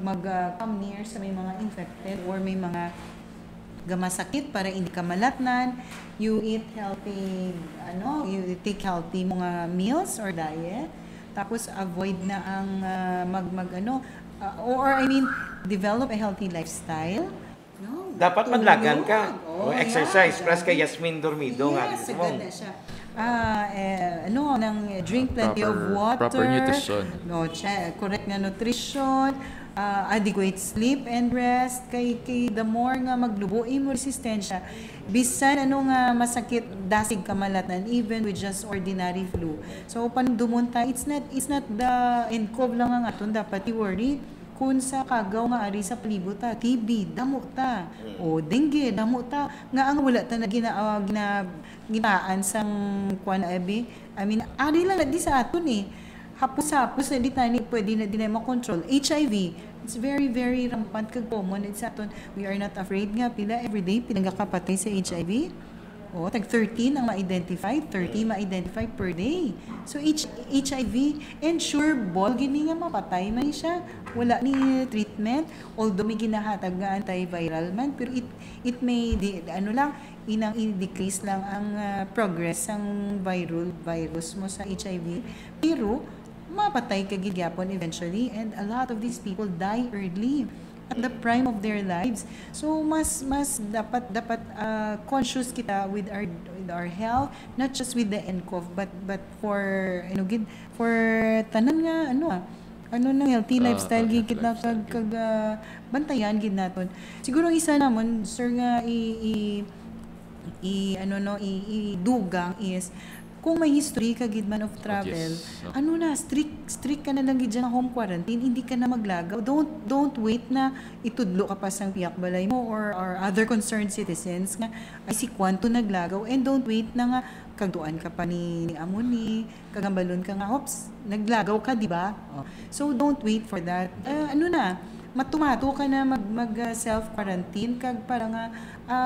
[SPEAKER 5] come near sa may mga infected or may mga gamasakit para hindi ka malatnan. You eat healthy, you take healthy mga meals or diet. Tapos avoid na ang develop a healthy lifestyle. No,
[SPEAKER 2] Dapat madlagan ka. Exercise. Plus kay Yasmin Dormido nga.
[SPEAKER 5] Yes, agad na siya. Drink plenty of water.
[SPEAKER 4] Proper nutrition.
[SPEAKER 5] Correct na nutrition. Adequate sleep and rest. Kay the more nga maglubo, mo resistensya. Bisan nga masakit, dasig kamalatan, even with just ordinary flu. So, pandumunta, it's not the NCOV lang ang aton dapat i-worry. Kung sa kagaw nga ari sa palibot ta, TB, damo ta. O dengue, damo ta. Nga ang wala ta na ginaan sang kuan abi. Ari lang na di sa aton eh. Hapos-hapos na di tani pwede na di na makontrol. HIV, it's very, very rampant kag common sa aton. We are not afraid nga pila everyday pinagakapatay sa HIV. Tag 13 ang ma-identify, 30 ma-identify per day. So HIV and sure ball gini nga mapatay man siya. Wala ni treatment, although may ginahatag nga antiviral man, pero it may i-decrease lang ang progress ng virus mo sa HIV. Pero mapatay ka gigyapon eventually, and a lot of these people die early at the prime of their lives. So mas dapat conscious kita with our health, not just with the NCOV but for tanan nga nang healthy lifestyle gid kita kag bantayan gid naton. Siguro isa namon sir nga dugang is kung may history ka gid man of travel, strict ka na lang gid dyan home quarantine, hindi ka na maglagaw. Don't wait na itudlo ka pa sang piyak balay mo or other concerned citizens nga ay si kwanto naglagaw, and don't wait na nga kagduan ka pa ni amon ni kagambalon ka nga naglagaw ka, di ba? So don't wait for that. Matumato ka na mag self quarantine kag para nga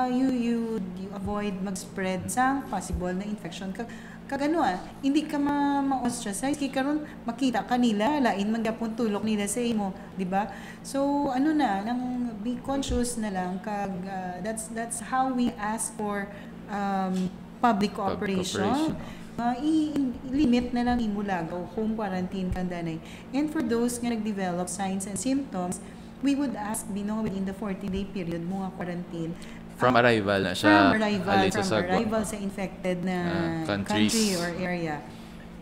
[SPEAKER 5] you avoid mag-spread sang possible na infection hindi ka ma-ostracize kay karon makita kanila lain man gapon tulok nila sa imo, di ba? So nang be conscious na lang kag that's how we ask for public cooperation. I-limit na lang imo lagaw home quarantine kandanay. And for those nga nag-develop signs and symptoms, we would ask within the 40-day period mo nga quarantine.
[SPEAKER 4] From arrival na siya.
[SPEAKER 5] From arrival sa infected na country or area.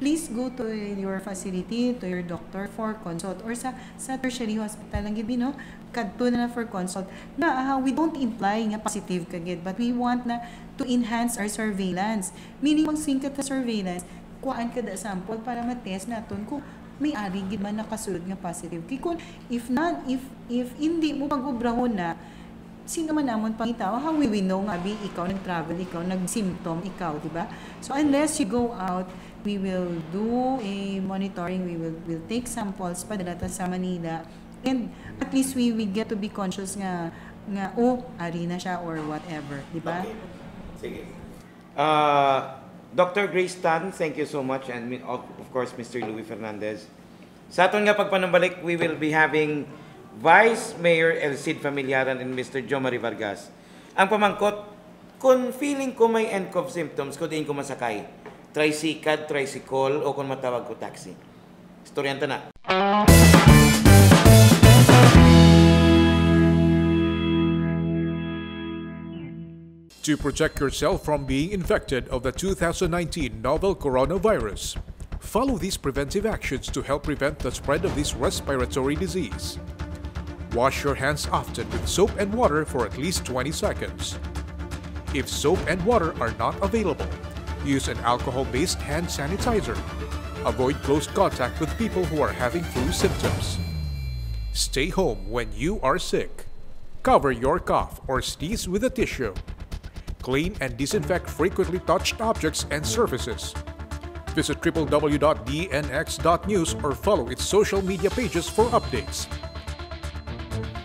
[SPEAKER 5] Please go to your facility, to your doctor for consult, or sa tertiary hospital lang gid kadto na for consult. We don't imply nga positive kagid, but we want na to enhance our surveillance. Meaning magsingkat ta surveillance, kuhaan kada sample para ma-test naton kung may ari gid man nakasulod nga positive. Kay kung if hindi mo pag-obrahon na, sino man namon pangitaw, how we know nga ikaw nag-travel, ikaw nag-symptom, ikaw, di ba? So unless you go out, we will do a monitoring, we'll take samples padala ta sa Manila, and at least we get to be conscious nga ari na siya or whatever, di ba?
[SPEAKER 2] Okay. Sige. Dr. Grace Tan, thank you so much, and of course Mr. Louis Fernandez. Sa aton nga pagpanambalik, we will be having Vice Mayor El Cid Familiaran and Mr. Jo Marie Vargas. Ang pamangkot, kung feeling ko may NCOV symptoms, kung diin ko masakay, tricycle, o kung matawag ko taxi. Storyanta na.
[SPEAKER 1] To protect yourself from being infected of the 2019 novel coronavirus, follow these preventive actions to help prevent the spread of this respiratory disease. Wash your hands often with soap and water for at least 20 seconds. If soap and water are not available, use an alcohol-based hand sanitizer. Avoid close contact with people who are having flu symptoms. Stay home when you are sick. Cover your cough or sneeze with a tissue. Clean and disinfect frequently touched objects and surfaces. Visit www.dnx.news or follow its social media pages for updates.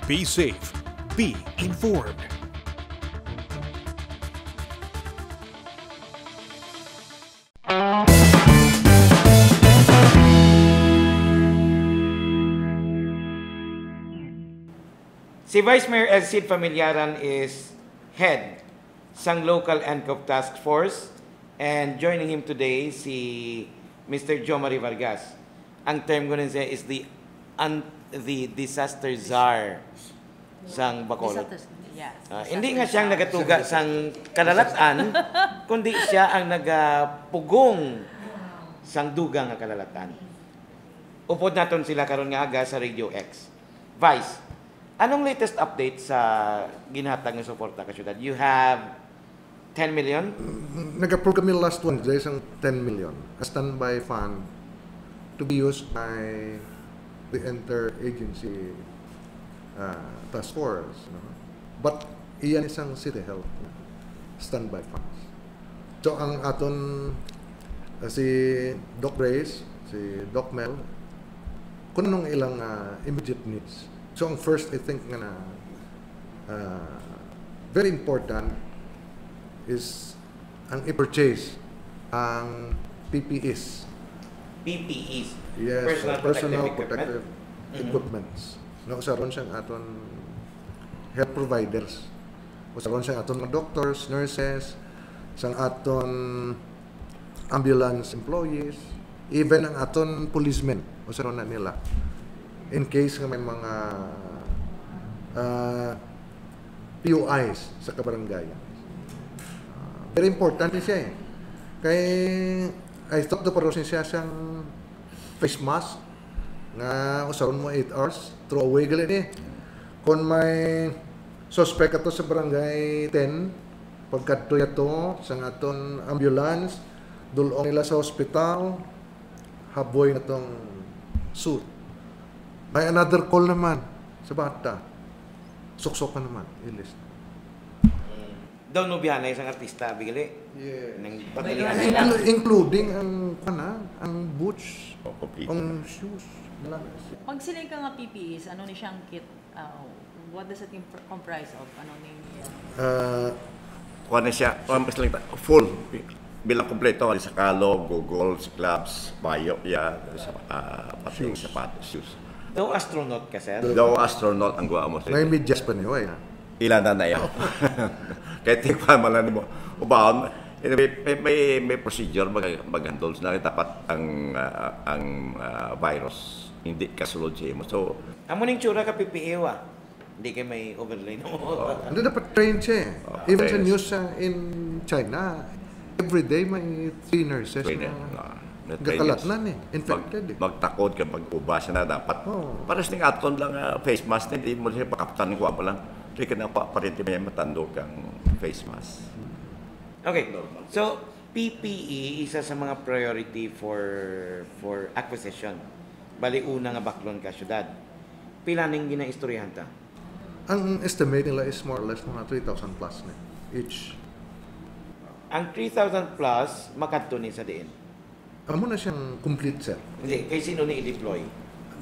[SPEAKER 1] Be safe. Be informed.
[SPEAKER 2] Si Vice Mayor Elcid Familiaran is head sang local NCOV task force, and joining him today si Mr. Jomari Vargas. Ang term ko rin siya is the disaster czar sang Bacolod.
[SPEAKER 3] Yes.
[SPEAKER 2] Hindi nga siyang nagatuga sang kalalatan, kundi siya ang nagapugong sang dugang nga kalalatan. Upod naton sila karon nga aga sa Radio X. Vice, anong latest update sa ginhatag nga suporta ka syudad? You have 10 million?
[SPEAKER 6] Nag-approve kami last Wednesday isang 10 million, a standby fund to be used by the inter-agency task force. No? But iyan isang city health standby funds. So ang aton si Doc Grace, si Doc Mel, kung anong ilang immediate needs. So ang first, I think nga na very important is ang i-purchase ang PPEs.
[SPEAKER 2] PPEs?
[SPEAKER 6] Yes,
[SPEAKER 2] Personal
[SPEAKER 6] protective equipments. No, usaron siyang aton health providers. Usaron siyang aton mga doctors, nurses, sang aton ambulance employees, even ang aton policemen. Usaron na nila. In case nga may mga PUIs sa kabaranggayan. Very important siya eh. Kaya I thought paros siya siyang face mask na usaron mo 8 hours throw away galit eh. Kung may suspect ato sa barangay 10, pagkadto yato sa aton ambulance, dulong nila sa hospital, haboy na tong suit. May another call naman sa bata. Suksok naman, ilis.
[SPEAKER 2] Daw no biyanay isang artista, bigali.
[SPEAKER 6] Yeah.
[SPEAKER 2] Including
[SPEAKER 6] ang boots, ang shoes.
[SPEAKER 3] Pag sila ka nga PPEs, ano ni siyang kit? What does it comprise of? Ano ni
[SPEAKER 7] kuha na siya, full bilang kompleto sa kalo, goggles, gloves, bayo, pati sapatos, shoes.
[SPEAKER 2] Daw astronaut ka, sir?
[SPEAKER 7] Daw astronaut ang gawa mo.
[SPEAKER 6] May medyas pa niyo eh.
[SPEAKER 7] Ilan na yun. Kaya tingnan mo lang mo. Ubaon, may procedure mag-handle na dapat ang virus hindi kasulod siya mo. So,
[SPEAKER 2] amo ning tsura ka PPE wa. Hindi kayo may overlay no.
[SPEAKER 6] Hindi dapat train siya eh. Even sa news in China, everyday may 3 nurses na gakalatnan eh. Infected eh.
[SPEAKER 7] Magtakod ka pag-ubasa na dapat. Paras ning aton lang face mask, hindi mo siya pakaptan ko pa lang. Kaya ka na parinti may matando kang face mask.
[SPEAKER 2] Okay. So, PPE isa sa mga priority for acquisition. Bali una nga baklon ka syudad. Pila ning ginaistoryahan ta?
[SPEAKER 6] Ang estimate nila is more or less mga 3,000 plus na each.
[SPEAKER 2] Ang 3,000 plus makadto ni sa diin.
[SPEAKER 6] Amo na siyang complete set.
[SPEAKER 2] Hindi, kay sino ni i-deploy?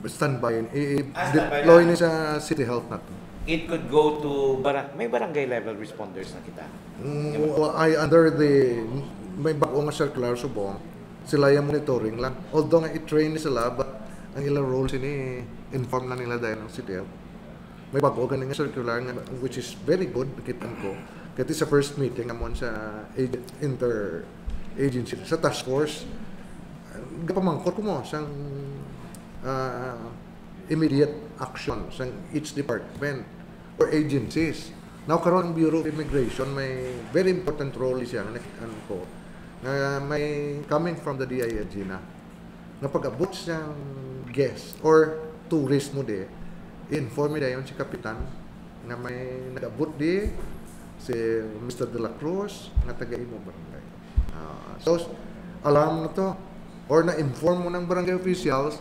[SPEAKER 6] Standby. I-deploy ni sa City Health na to.
[SPEAKER 2] It could go to may barangay level responders na kita.
[SPEAKER 6] Under may bago nga circular subong, sila yung monitoring lang. Although nga i-train sila, but ang ilang roles ini inform na nila dahil ng City Health. May bago nga nga circular nga, which is very good, nakitaan ko. Kaya sa first meeting amon sa inter-agency, sa task force, gapamangkot ko mo sang immediate action sa each department or agencies. Now, karon ang Bureau of Immigration may very important role siya na may coming from the DILG na pag-abot siyang guest or tourist mo di, inform nila yun si Kapitan na may nag-abot di si Mr. De La Cruz na taga-imo barangay. So, alam na to or na-inform mo ng barangay officials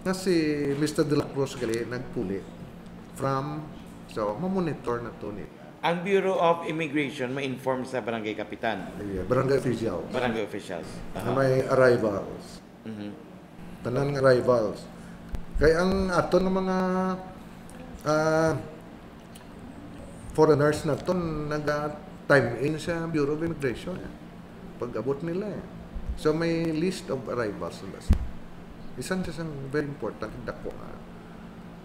[SPEAKER 6] na si Mr. De La Cruz gali nagpuli from, so mamonitor na to ni
[SPEAKER 2] Ang Bureau of Immigration ma-inform sa barangay kapitan,
[SPEAKER 6] Yeah, barangay officials.
[SPEAKER 2] barangay officials.
[SPEAKER 6] Na may arrivals. Tanan ng arrivals. Kaya ang ato ng mga foreigners na to nag-time in sa Bureau of Immigration. Pag-abot nila eh. So may list of arrivals sila. Isang very important dako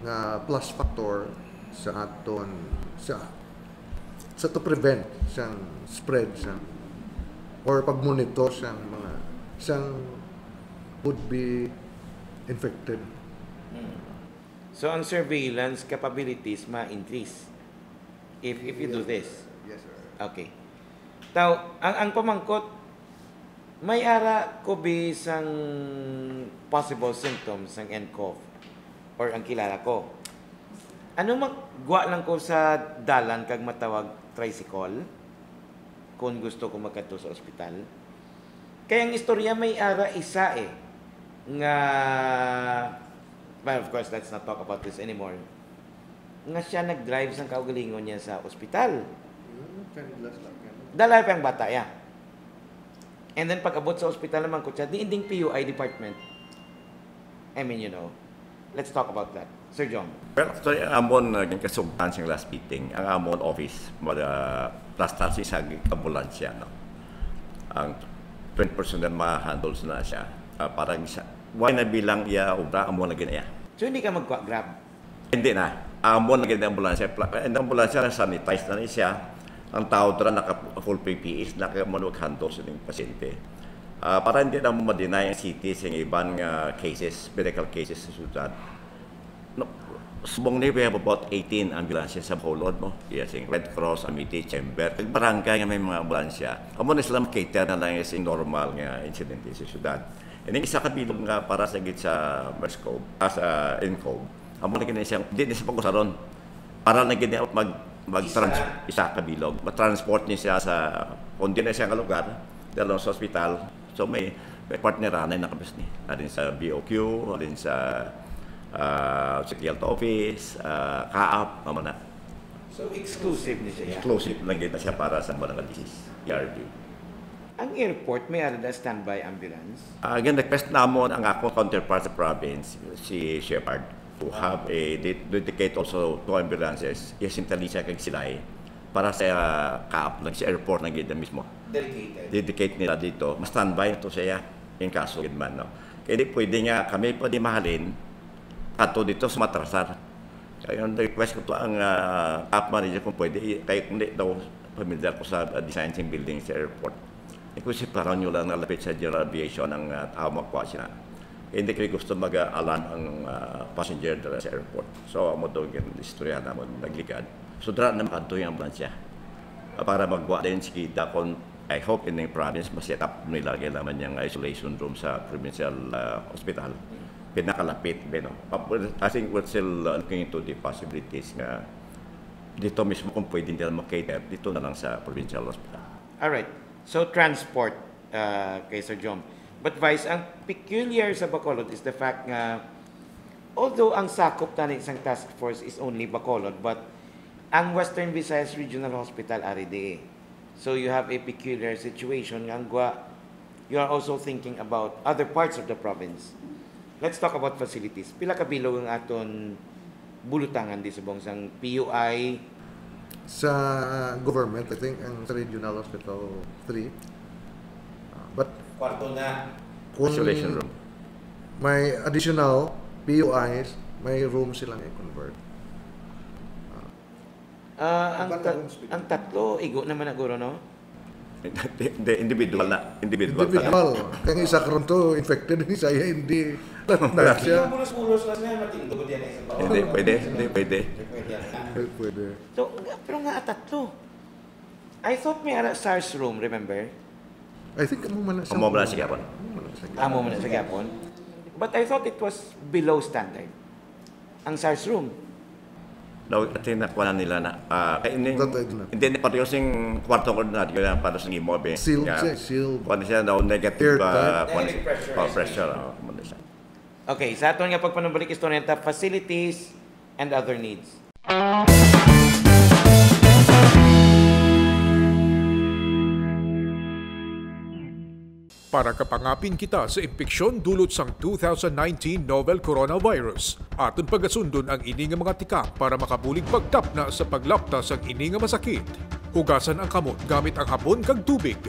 [SPEAKER 6] nga plus factor sa aton sa to prevent siyang spread sa or pag-monitor siyang mga siyang would be infected.
[SPEAKER 2] So ang surveillance capabilities ma-increase if you do this.
[SPEAKER 6] Yes, sir.
[SPEAKER 2] Okay. Now, ang pamangkot, may ara ko bisang possible symptoms ng nCoV or ang kilala ko. Ano magwa lang ko sa dalan kag matawag tricycle kung gusto ko magkato sa ospital? Kaya ang istorya may ara isa nga, well, of course, let's not talk about this anymore. Nga siya nag-drive sa kaugalingon niya sa ospital. Dalay pa ang bata, yeah. And then pag-abot sa ospital naman ko siya, di inding PUI department. I mean, let's talk about that. Sir John.
[SPEAKER 7] Well, actually, ang amon kasugtan siyang last meeting, ang amon office, last time sa ambulansya, no? Ang 20% na ma-handles na siya. Parang siya, why na bilang iya, ubra, amon na ganyan.
[SPEAKER 2] So, hindi ka mag-grab?
[SPEAKER 7] Hindi na. Amon na ganyan ambulansya. Ang ambulansya na sanitize na siya. Ang tao doon naka-full PPEs, naka-handle sa ng pasyente. Para hindi na ma-deny ang cities, yung ibang cases, medical cases sa syudad. No, subong na we have about 18 ambulansya sa Bacolod mo. Yes, yung Red Cross, Amity, Chamber. Kag barangay nga may mga ambulansya. Amo na sila cater na lang yung normal nga incident sa syudad. And yung isa kabilog nga para sa git sa MERSCO, sa NCOV. Amo na ganyan siya, hindi na siya pag-usaron. Para na ganyan isa kabilog. Matransport niya siya sa, kung di na siya lugar, dalawa sa hospital. So may partner na nakabas niya. Alin sa BOQ, alin sa Secretariat Office, CAAP, na.
[SPEAKER 2] So, exclusive niya siya.
[SPEAKER 7] Exclusive lang na siya para sa mga disease, ERD.
[SPEAKER 2] Ang airport, may arada standby ambulance?
[SPEAKER 7] Again, request namon ang ako counterpart sa province, si Shepard, to have a dedicate also 2 ambulances, isintali siya kag silay, para sa CAAP lang, sa airport na gida mismo. Dedicate nila dito. Mas standby ito siya, in kaso man, no? Kaya di pwede nga, kami pwede mahalin, ato dito sa matrasar. Kaya yung request ko to ang top manager kung pwede, kaya kung di daw familiar ko sa design ng building sa airport. Kung si parang nyo lang nalapit sa general aviation ang tao makuha siya. Hindi kayo gusto mag-alan ang passenger dala sa airport. So, amo daw yung istorya naman nagligad. So, dara na makanto yung ambulansya. Para magwa din si Kita kung I hope in the province mas-set up nila kailangan yung isolation room sa provincial hospital. Pinakalapit, I think we're still looking into the possibilities nga dito mismo kung pwede nila mag-cater dito na lang sa provincial hospital.
[SPEAKER 2] Alright. So, transport, kay Sir John. But Vice, ang peculiar sa Bacolod is the fact nga although ang sakop na isang task force is only Bacolod, but ang Western Visayas Regional Hospital RDA. So, you have a peculiar situation nga you are also thinking about other parts of the province. Let's talk about facilities. Pila ka bilog ang aton bulutangan di subong sang PUI
[SPEAKER 6] Sa government, I think, ang sa Regional Hospital 3. But
[SPEAKER 2] kwarto na
[SPEAKER 6] kung
[SPEAKER 7] Isolation room.
[SPEAKER 6] may additional PUIs, may room silang i-convert.
[SPEAKER 2] ang tatlo igo naman na guro, no?
[SPEAKER 7] Individual na. Individual.
[SPEAKER 6] Kaya isa karon to infected, isa hindi na siya.
[SPEAKER 2] Mulos-mulos lang na matindog diyan sa bawah.
[SPEAKER 7] Hindi pwede.
[SPEAKER 6] Pwede.
[SPEAKER 2] So, pero nga tatlo. I thought may ara SARS room, remember?
[SPEAKER 6] I think amo man na siya.
[SPEAKER 7] Amo man na siya kapon.
[SPEAKER 2] Amo man sa Gapon. But I thought it was below standard. Ang SARS room.
[SPEAKER 7] Daw atin nakuha nila na
[SPEAKER 6] That I do not.
[SPEAKER 7] hindi na parehas yung kwarto ko na para sa imobe.
[SPEAKER 6] Sealed siya, sealed.
[SPEAKER 7] Kuha siya daw negative
[SPEAKER 6] Airtight.
[SPEAKER 7] pressure.
[SPEAKER 2] Okay, sa aton nga pagpanumbalik istorya facilities and other needs.
[SPEAKER 1] para kapangapin kita sa impeksyon dulot sang 2019 novel coronavirus. Aton pagasundon ang ini nga mga tikang para makabulig pagtapna sa paglaptas ang ini nga masakit. Hugasan ang kamot gamit ang habon kag tubig.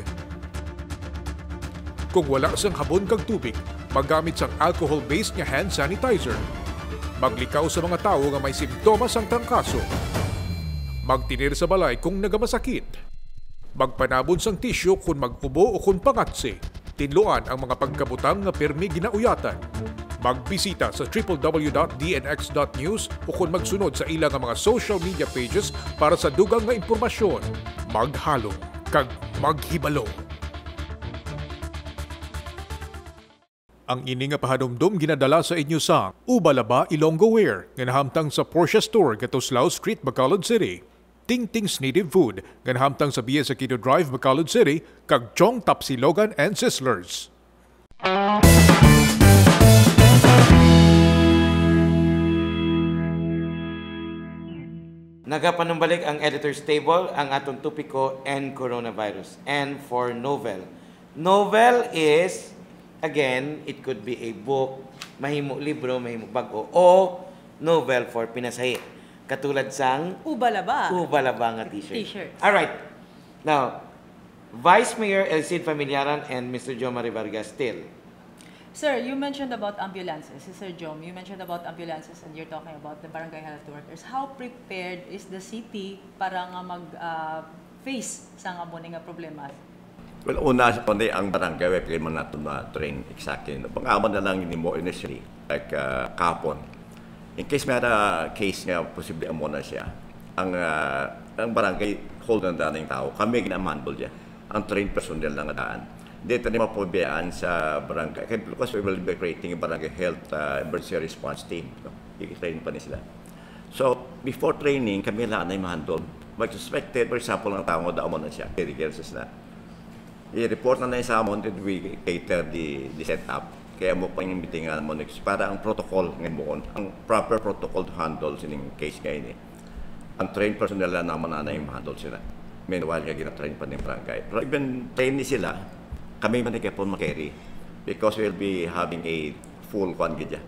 [SPEAKER 1] Kung wala sang habon kag tubig, maggamit sang alcohol-based nga hand sanitizer. Maglikaw sa mga tao nga may simptomas sang trangkaso. Magtinir sa balay kung nagamasakit. Magpanabon sang tisyo kung mag-ubo o kung pangatsi. Tinluan ang mga pagkabutang nga permi ginauyatan. Magbisita sa www.dnx.news o kung magsunod sa ilang mga social media pages para sa dugang nga impormasyon. Maghalo kag maghibalo. Ang ini nga pahanumdum ginadala sa inyo sa Ubalaba Ilonggo Wear nga nahamtang sa Porsche Store Gatoslao Street, Bacolod City. Tingting's Native Food nga nahamtang sa BS Aquino Drive, Bacolod City kag Chong Tapsilogan and Sizzlers.
[SPEAKER 2] Nagapanumbalik ang editor's table, ang atong topiko and coronavirus. And for novel. Novel is, again, it could be a book, mahimo libro, mahimo bago, o novel for pinasahi. Katulad sang
[SPEAKER 3] Ubalaba.
[SPEAKER 2] Ubalaba nga t-shirt.
[SPEAKER 3] T-shirt.
[SPEAKER 2] Alright. Now, Vice Mayor Elcid Familiaran and Mr. Jomari Vargas still.
[SPEAKER 3] Sir, you mentioned about ambulances. Sir Jom, you mentioned about ambulances and you're talking about the barangay health workers. How prepared is the city para nga mag-face sa nga muna nga problema?
[SPEAKER 7] Well, una sa kundi ang barangay, pwede man natin na-train exactly. Pangaman na lang ini mo initially, like kapon. In case may case nga, posible amo na siya, ang barangay hold na daan ng tao, kami ginamandol dyan. Ang trained personnel na nga daan. Dito na mapobiyaan sa barangay. Because we will be creating a barangay health emergency response team. No? I-train pa niya sila. So, before training, kami lang na i-handle. Mag-suspected, for example, ng tao nga daamon na siya. Regards na. I-report na sa amon that we cater the setup. Kaya mo pang imitingan mo para ang protocol ngayon mo, ang proper protocol to handle sining case ngayon eh. Ang trained personnel na naman na i-handle sila. Meanwhile, kaya gina-train pa ng barangay. Pero even train ni sila, kami man po makarry because we'll be having a full one gidya.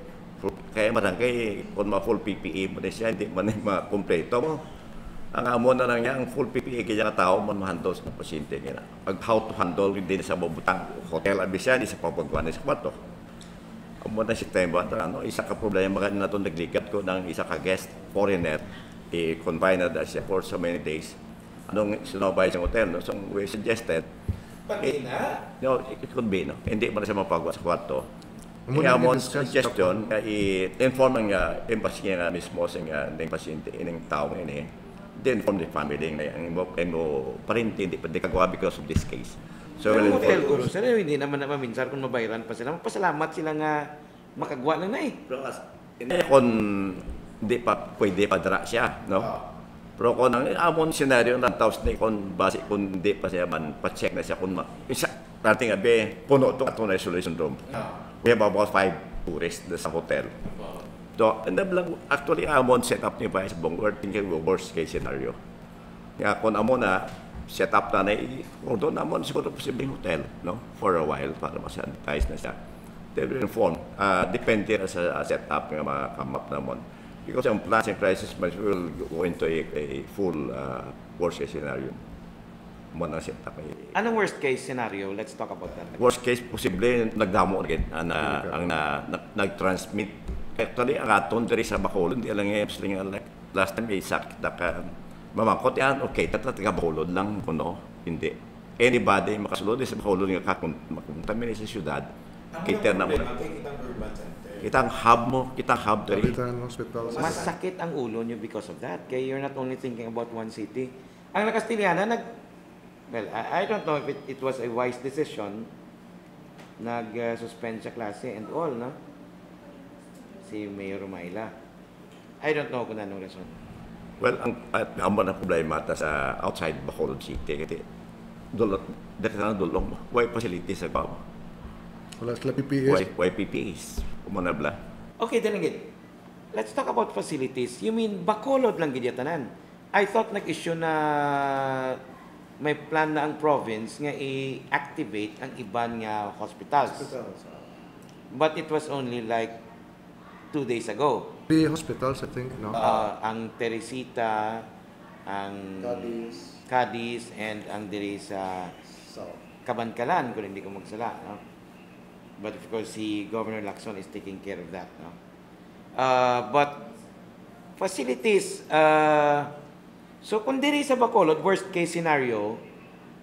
[SPEAKER 7] Kaya barangay, kung full PPE mo na siya, hindi man ma-kompleto mo. Ang amo na lang niya, ang full PPE kaya nga tao man ma-handle sa pasyente. Pag how to handle, hindi na sa mabutang hotel, abisya, hindi sa pagpagwan sa kwarto. Amo na si Tembo, isa ka problema, mga na ito nagligat ko ng isa ka guest foreigner, i-confine na siya for so many days. Anong sinabay sa hotel, no? So we suggested, no, it could be, no? Hindi mo na siya mapagawa sa kwarto. Kaya mo suggestion, i-inform ang embassy nga mismo sa ng pasyente, ng tao ngayon eh. Inform the family na yung mo parente, hindi pa kagawa because of this case. So,
[SPEAKER 2] pero hotel guru, sir, hindi naman na maminsan kung mabayaran pa sila. Pasalamat sila nga makagawa lang na eh.
[SPEAKER 7] Hindi kung hindi pa pwede padara siya, no? Pero kung ang amon scenario ng taos na kung base kung hindi pa siya man, pa-check na siya kung isa, natin nga puno ito at isolation room. We have about 5 tourists sa hotel. So, and then actually amon set up niya pa sa Bongor, thinking of worst case scenario. Kaya kung amon na set up na kung doon amon siguro posibleng hotel, no? For a while, para ma-sanitize na siya. They will inform. Depende sa set up nga come up naman. Because ang plans and crisis will go into a full worst case scenario. Muna set up.
[SPEAKER 2] Anong worst case scenario? Let's talk about that.
[SPEAKER 7] Worst case, posible nagdamo agad ang nag-transmit. Actually, ang aton diri sa Bacolod, di lang yung last time may sakit na mamangkot yan, okay, taga Bacolod lang, kuno, hindi. Anybody makasulod sa Bacolod nga makontaminate sa syudad, kita na mo. Kitang hub mo, kitang hub diri.
[SPEAKER 2] Masakit ang ulo nyo because of that. Kaya you're not only thinking about one city. Ang Nakastiliana, well, I don't know if it was a wise decision, nag-suspend sa klase and all, no? Si Mayor Rumayla. I don't know kung anong rason.
[SPEAKER 7] Well, ang na problema sa outside Bacolod City, kasi dito na dulong mo. Why facilities sa bawah?
[SPEAKER 6] Wala sila PPEs.
[SPEAKER 7] Why PPEs? Kumanabla.
[SPEAKER 2] Okay, then again, let's talk about facilities. You mean Bacolod lang gidyatanan? I thought nag-issue na may plan na ang province nga i-activate ang iban nga hospitals. But it was only like 2 days ago.
[SPEAKER 6] 3 hospitals, I think, no?
[SPEAKER 2] Ang Teresita, ang Cadiz, and ang diri sa Kabankalan, kung hindi ko magsala. No? But of course, si Governor Lacson is taking care of that. No? But facilities, so kung diri sa Bacolod, worst case scenario,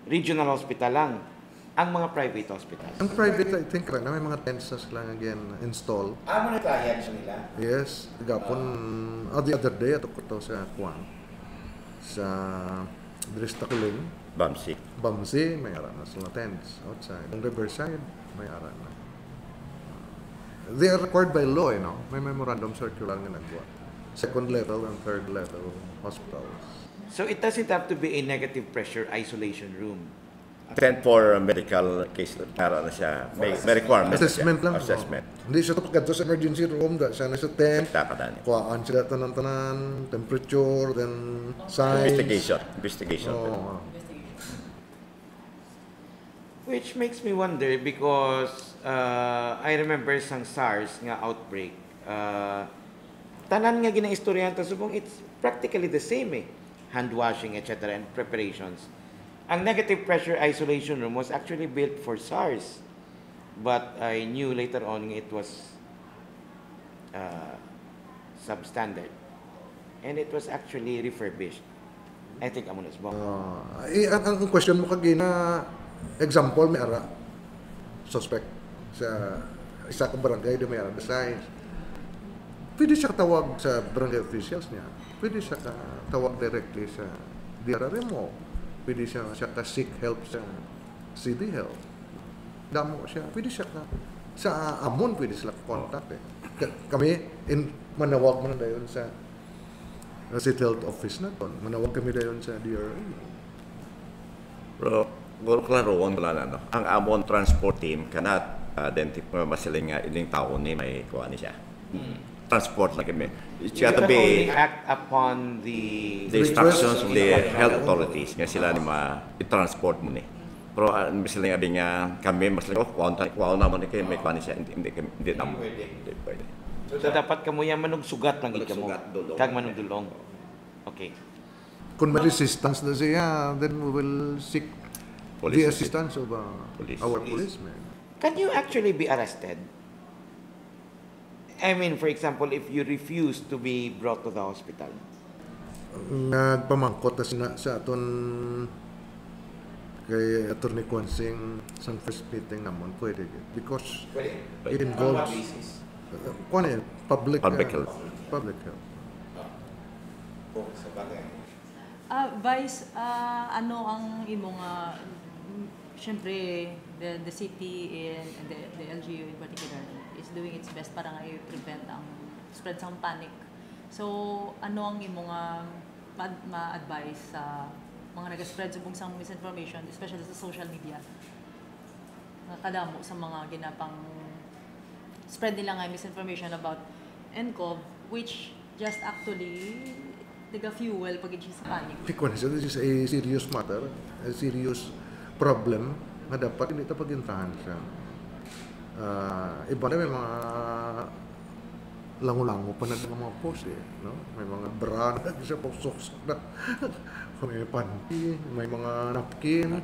[SPEAKER 2] regional hospital lang. Ang mga private hospitals.
[SPEAKER 6] Ang private, I think, na may mga tents na sila again install.
[SPEAKER 2] Mo na kaya nila?
[SPEAKER 6] Yes. Gapon, the other day, ato ko to sa Kuan. Sa Drista Kuling. Bamsi, may ara na sila tents outside. Ang Riverside, may ara na. They are required by law, May memorandum circular nga nagwa. Second level and third level hospitals.
[SPEAKER 2] So it doesn't have to be a negative pressure isolation room.
[SPEAKER 7] Tent for medical case, para na siya, may requirement.
[SPEAKER 6] Assessment lang.
[SPEAKER 7] Assessment.
[SPEAKER 6] Hindi siya tapos sa emergency room, siya na sa tent.
[SPEAKER 7] Takatan.
[SPEAKER 6] Kuhaan sila tanan-tanan, temperature, then signs.
[SPEAKER 7] Investigation.
[SPEAKER 2] Which makes me wonder because I remember sang SARS nga outbreak. Tanan nga ginaistoryahan ta subong it's practically the same hand washing etc. and preparations. Ang negative pressure isolation room was actually built for SARS, but I knew later on it was substandard, and it was actually refurbished. I think amo na isbong.
[SPEAKER 6] Ang question mo kagina, example may ara suspect sa isa ka barangay na may ara size. Pwede siya tawag sa barangay officials niya. Pwede siya tawag directly sa DRRMO. Pwede siya ka-seek help sa City Health. Damo siya. Pwede siya sa Amon, pwede sila contact Kami, manawag mo na dayon sa City Health Office na doon. Manawag kami dayon sa DRA.
[SPEAKER 7] Pero, klaro, wala na, ang Amon Transport Team, kanat identify masiling nga ining taon ni may kuha ni siya. Transport na kami. It
[SPEAKER 2] You
[SPEAKER 7] got to
[SPEAKER 2] can only
[SPEAKER 7] be
[SPEAKER 2] act upon the
[SPEAKER 7] instructions of the health authorities nga sila ni i-transport mo ni. Pero masiling nga nga kami masiling kuha naman ni kayo may kuha ni siya hindi naman. Hindi pwede.
[SPEAKER 2] So dapat kamo yan manugsugat lang gid kamo. Kag manugdulong. Okay.
[SPEAKER 6] Kung may resistance na siya, then we will seek the assistance of our policemen.
[SPEAKER 2] Can you actually be arrested? I mean, for example, if you refuse to be brought to the hospital.
[SPEAKER 6] Nagpamangkot na sa aton kay Attorney Kwansing sa first meeting naman pwede because it involves public health.
[SPEAKER 3] Vice, ano ang imong syempre the city and the LGU in particular is doing its best para nga i-prevent ang spread ng panic. So, ano ang imong ma-advise sa mga nag-spread sa misinformation, especially sa social media? Kadamo sa mga ginapang spread nila nga misinformation about NCOV, which just actually nag-fuel pag sa panic.
[SPEAKER 6] Because this is a serious matter, a serious problem na dapat hindi ito pagintahan siya. Iba na may mga lango-lango pa na mga post no? May mga bra na sa pagsok na may panty, may mga napkin.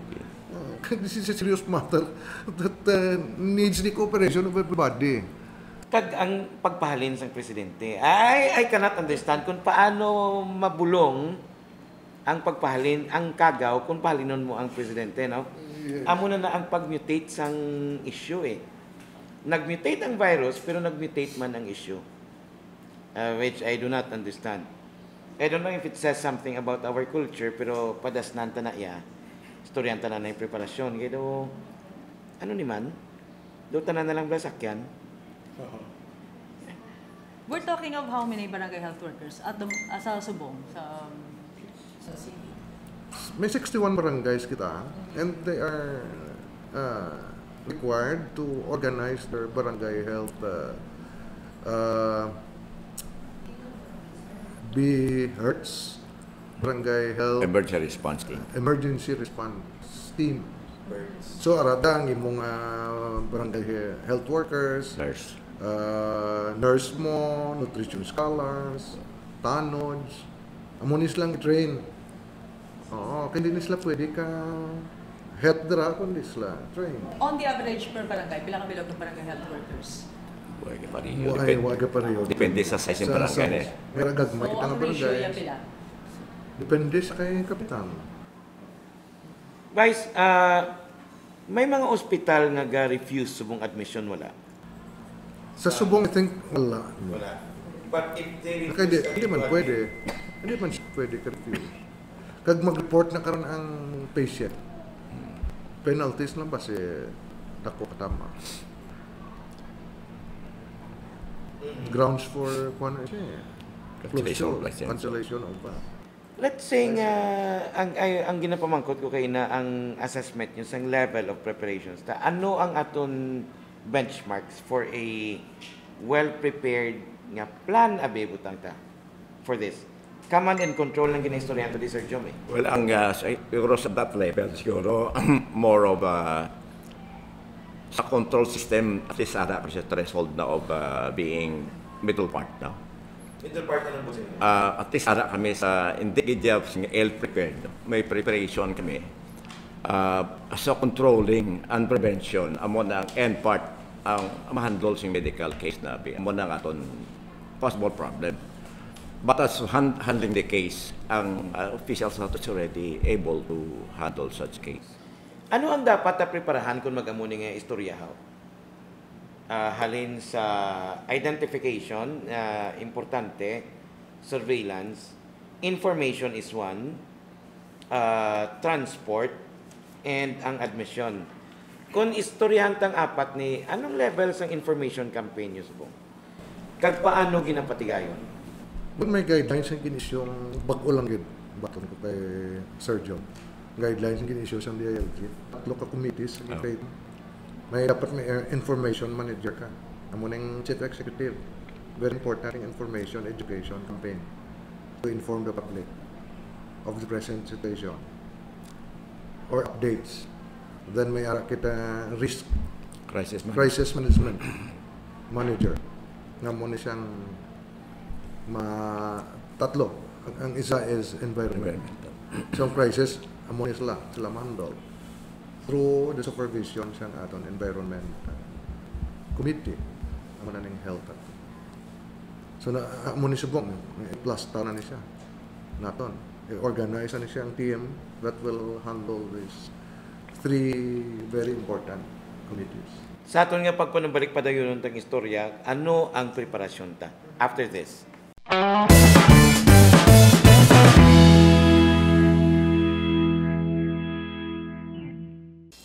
[SPEAKER 6] This is a serious matter that needs the cooperation of everybody.
[SPEAKER 2] Kag ang pagpahalin sa presidente, I cannot understand kung paano mabulong ang pagpahalin, ang kagaw kung pahalinon mo ang presidente, no? Amo na ang pag-mutate sang issue Nag-mutate ang virus pero nag-mutate man ang issue. Which I do not understand. I don't know if it says something about our culture pero padasnan ta na iya. Storyan ta na yung preparasyon. Kaya do, ano ni man? Do tanan na lang blasakyan.
[SPEAKER 3] We're talking of how many barangay health workers at sa Subong, sa city?
[SPEAKER 6] May 61 barangays kita and they are required to organize their barangay health BHERTs barangay health
[SPEAKER 7] Emergency response team.
[SPEAKER 6] emergency response team. So arada ang imong barangay health workers,
[SPEAKER 7] Nurse.
[SPEAKER 6] nurse mo, nutrition scholars, tanods, amonis lang train. Oo, hindi sila pwede ka health dra kundi sila train.
[SPEAKER 3] On the average per barangay, bilang kabilog ng barangay health workers?
[SPEAKER 6] Waga pareho.
[SPEAKER 7] Depende sa size ng barangay.
[SPEAKER 6] May gagmay kita
[SPEAKER 3] ang
[SPEAKER 6] ng
[SPEAKER 3] ratio
[SPEAKER 6] barangay.
[SPEAKER 3] yan pila?
[SPEAKER 6] Depende sa kay kapitan.
[SPEAKER 2] Vice, may mga ospital nga ga-refuse subong admission, wala?
[SPEAKER 6] Sa Subong, I think, wala.
[SPEAKER 2] Wala. But if they
[SPEAKER 6] Kaya hindi man pwede. Hindi man pwede ka-refuse. Kag mag-report na karon ang patient, penalties lang ba si dako katama? Grounds for cancellation of
[SPEAKER 2] let's say nga ang ginapamangkot ko kay na ang assessment yung sang level of preparations ta ano ang aton benchmarks for a well prepared nga plan abebutang ta for this command and control ng ginaistoryahan to Sir Jom.
[SPEAKER 7] Well, ang siguro sa that level, siguro more of sa control system, at least ada pa siya threshold na of being middle part now.
[SPEAKER 2] Middle part na lang po
[SPEAKER 7] At least ada kami sa individuals nga ill-prepared. May preparation kami. So controlling and prevention, amo na ang end part ang ma-handle sa medical case na amo na nga aton possible problem. But as handling the case, ang officials na already able to handle such case.
[SPEAKER 2] Ano ang dapat na preparahan kung mag-amuni nga istoryahaw? Halin sa identification, importante, surveillance, information is one, transport, and ang admission. Kung istoryahan tang apat ni, anong level ng information campaign nyo subong? Kag paano ginapatigayon?
[SPEAKER 6] Kung may guidelines ang ginisyung bago lang yun, baton ko kay Sir John. Guidelines ang ginisyo sa DILG. Tatlo ka committees. May dapat may information manager ka. Amo ng chief executive. Very important information education campaign to inform the public of the present situation or updates. Then may ara kita risk crisis management manager. Nga mo ni siyang tatlo. Ang isa is environment. So crisis, amo ni sila handle through the supervision sa aton environment committee, amo na ning health. So na amo ni subong plus ta na ni siya naton organize na siya ang team that will handle these three very important committees.
[SPEAKER 2] Sa aton nga pagpanabalik padayon tang istorya, ano ang preparasyon ta after this?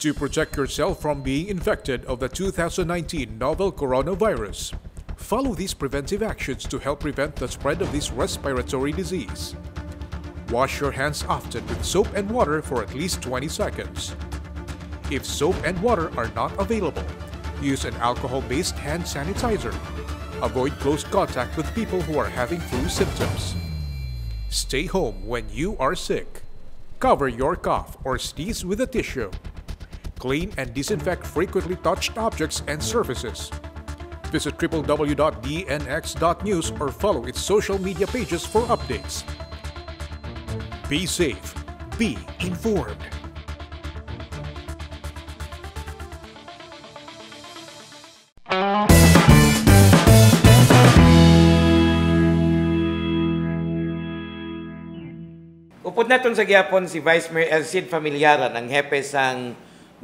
[SPEAKER 1] To protect yourself from being infected of the 2019 novel coronavirus, follow these preventive actions to help prevent the spread of this respiratory disease. Wash your hands often with soap and water for at least 20 seconds. If soap and water are not available, use an alcohol-based hand sanitizer. Avoid close contact with people who are having flu symptoms. Stay home when you are sick. Cover your cough or sneeze with a tissue. Clean and disinfect frequently touched objects and surfaces. Visit www.dnx.news or follow its social media pages for updates. Be safe. Be informed.
[SPEAKER 2] Upod naton sa gyapon si Vice Mayor Elcid Familiaran, ang hepe sang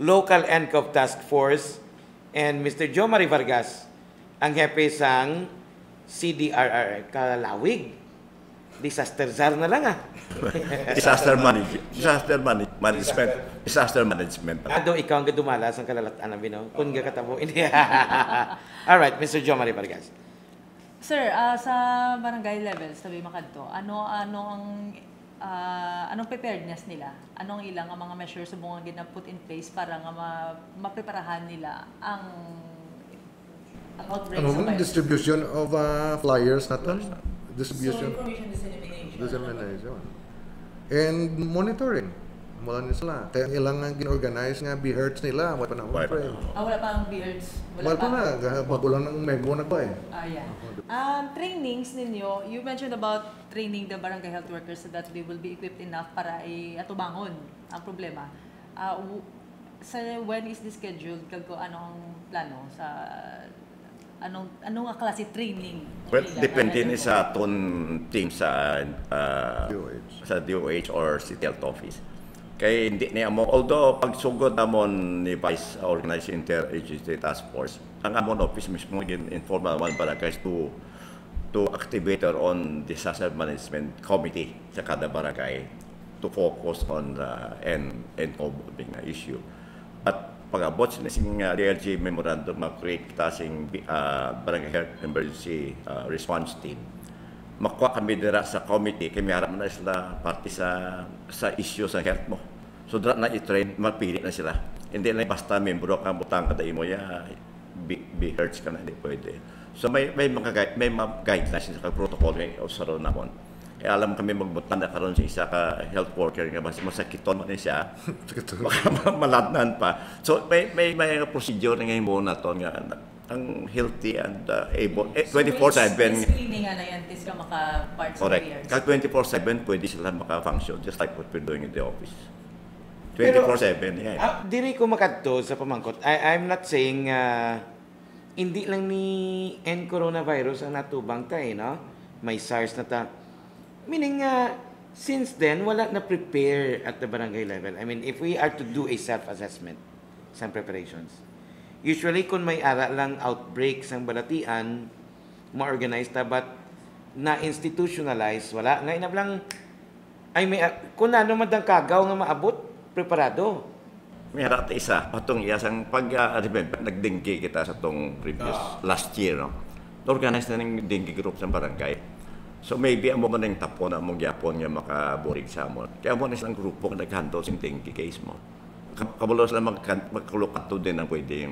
[SPEAKER 2] Local NCOV Task Force, and Mr. Jomari Vargas, ang hepe sang CDRR Kalawig. Disaster czar na lang
[SPEAKER 7] Disaster management.
[SPEAKER 2] Ado ikaw ang gadumalas ang kalalatan ng binaw. Kung gakatabo. Alright, Mr. Jomari Vargas.
[SPEAKER 3] Sir, sa barangay level, sabi makadto, anong preparedness nila? Anong ilang ang mga measures subong nga put in place para nga mapreparahan nila ang outbreak sa virus?
[SPEAKER 6] Distribution of flyers natin.
[SPEAKER 3] So,
[SPEAKER 6] Distribution.
[SPEAKER 3] information dissemination.
[SPEAKER 6] and monitoring. Mula ni sila. Kaya ilang nga gin-organize nga BHERTS nila. Wala pa na
[SPEAKER 7] Wala pa.
[SPEAKER 3] Wala pa ang beards.
[SPEAKER 6] Wala pa na. Magulang ng memo na ba eh.
[SPEAKER 3] Yeah. Trainings ninyo, you mentioned about training the barangay health workers so that they will be equipped enough para atubangon ang problema. When is this scheduled? Kagko anong plano sa anong klase training?
[SPEAKER 7] Well, depende ni sa aton team sa DOH or City Health Office. Kaya hindi niya mo, although pagsugod namon ni Vice Organizing Interagency Task Force, ang amon office mismo inform naman barangays to activate our own disaster management committee sa kada barangay to focus on the NO issue. At pag-abot sa DLG memorandum mag-create tasing barangay health emergency response team. Makuha kami dira sa committee, kami harap na sila parte sa issue sa health mo. So dira na i-train, mapili na sila. Hindi lang basta membro ka butang kada imo ya be hurts ka na, hindi pwede. So may mga guidelines sa protocol ng usaro namon. Eh, alam kami magbutang na karon sa isa ka health worker nga basta masakiton man siya. Baka maladnan pa. So may procedure nga imo na to nga ang healthy and able 24/7.
[SPEAKER 3] Screening na yan, tis ka maka-part sa
[SPEAKER 7] Correct. Kag 24/7 pwede sila maka-function just like what we're doing in the office. 24/7, yeah.
[SPEAKER 2] Diri ko makadto sa pamangkot. I'm not saying hindi lang ni nCorona virus ang natubang tayo, no? May SARS na ta. Meaning, since then, wala na prepare at the barangay level. I mean, if we are to do a self-assessment, some preparations, usually, kung may ara lang outbreak sang balatian, ma-organize ta, but na-institutionalize, wala. Ngayon lang, ay may, kung ano madang kagaw nga maabot, preparado.
[SPEAKER 7] May harap ta isa, patong iyasang remember, nagdengki kita sa tong previous last year, no? Organize na ng dengue group sa barangay. So maybe amo man ng tapon na mong yapon nga makaburig sa amon. Kaya mo na isang grupo nga nag-handle sa dengue case mo. Kabulo sila magkulukato din ang pwede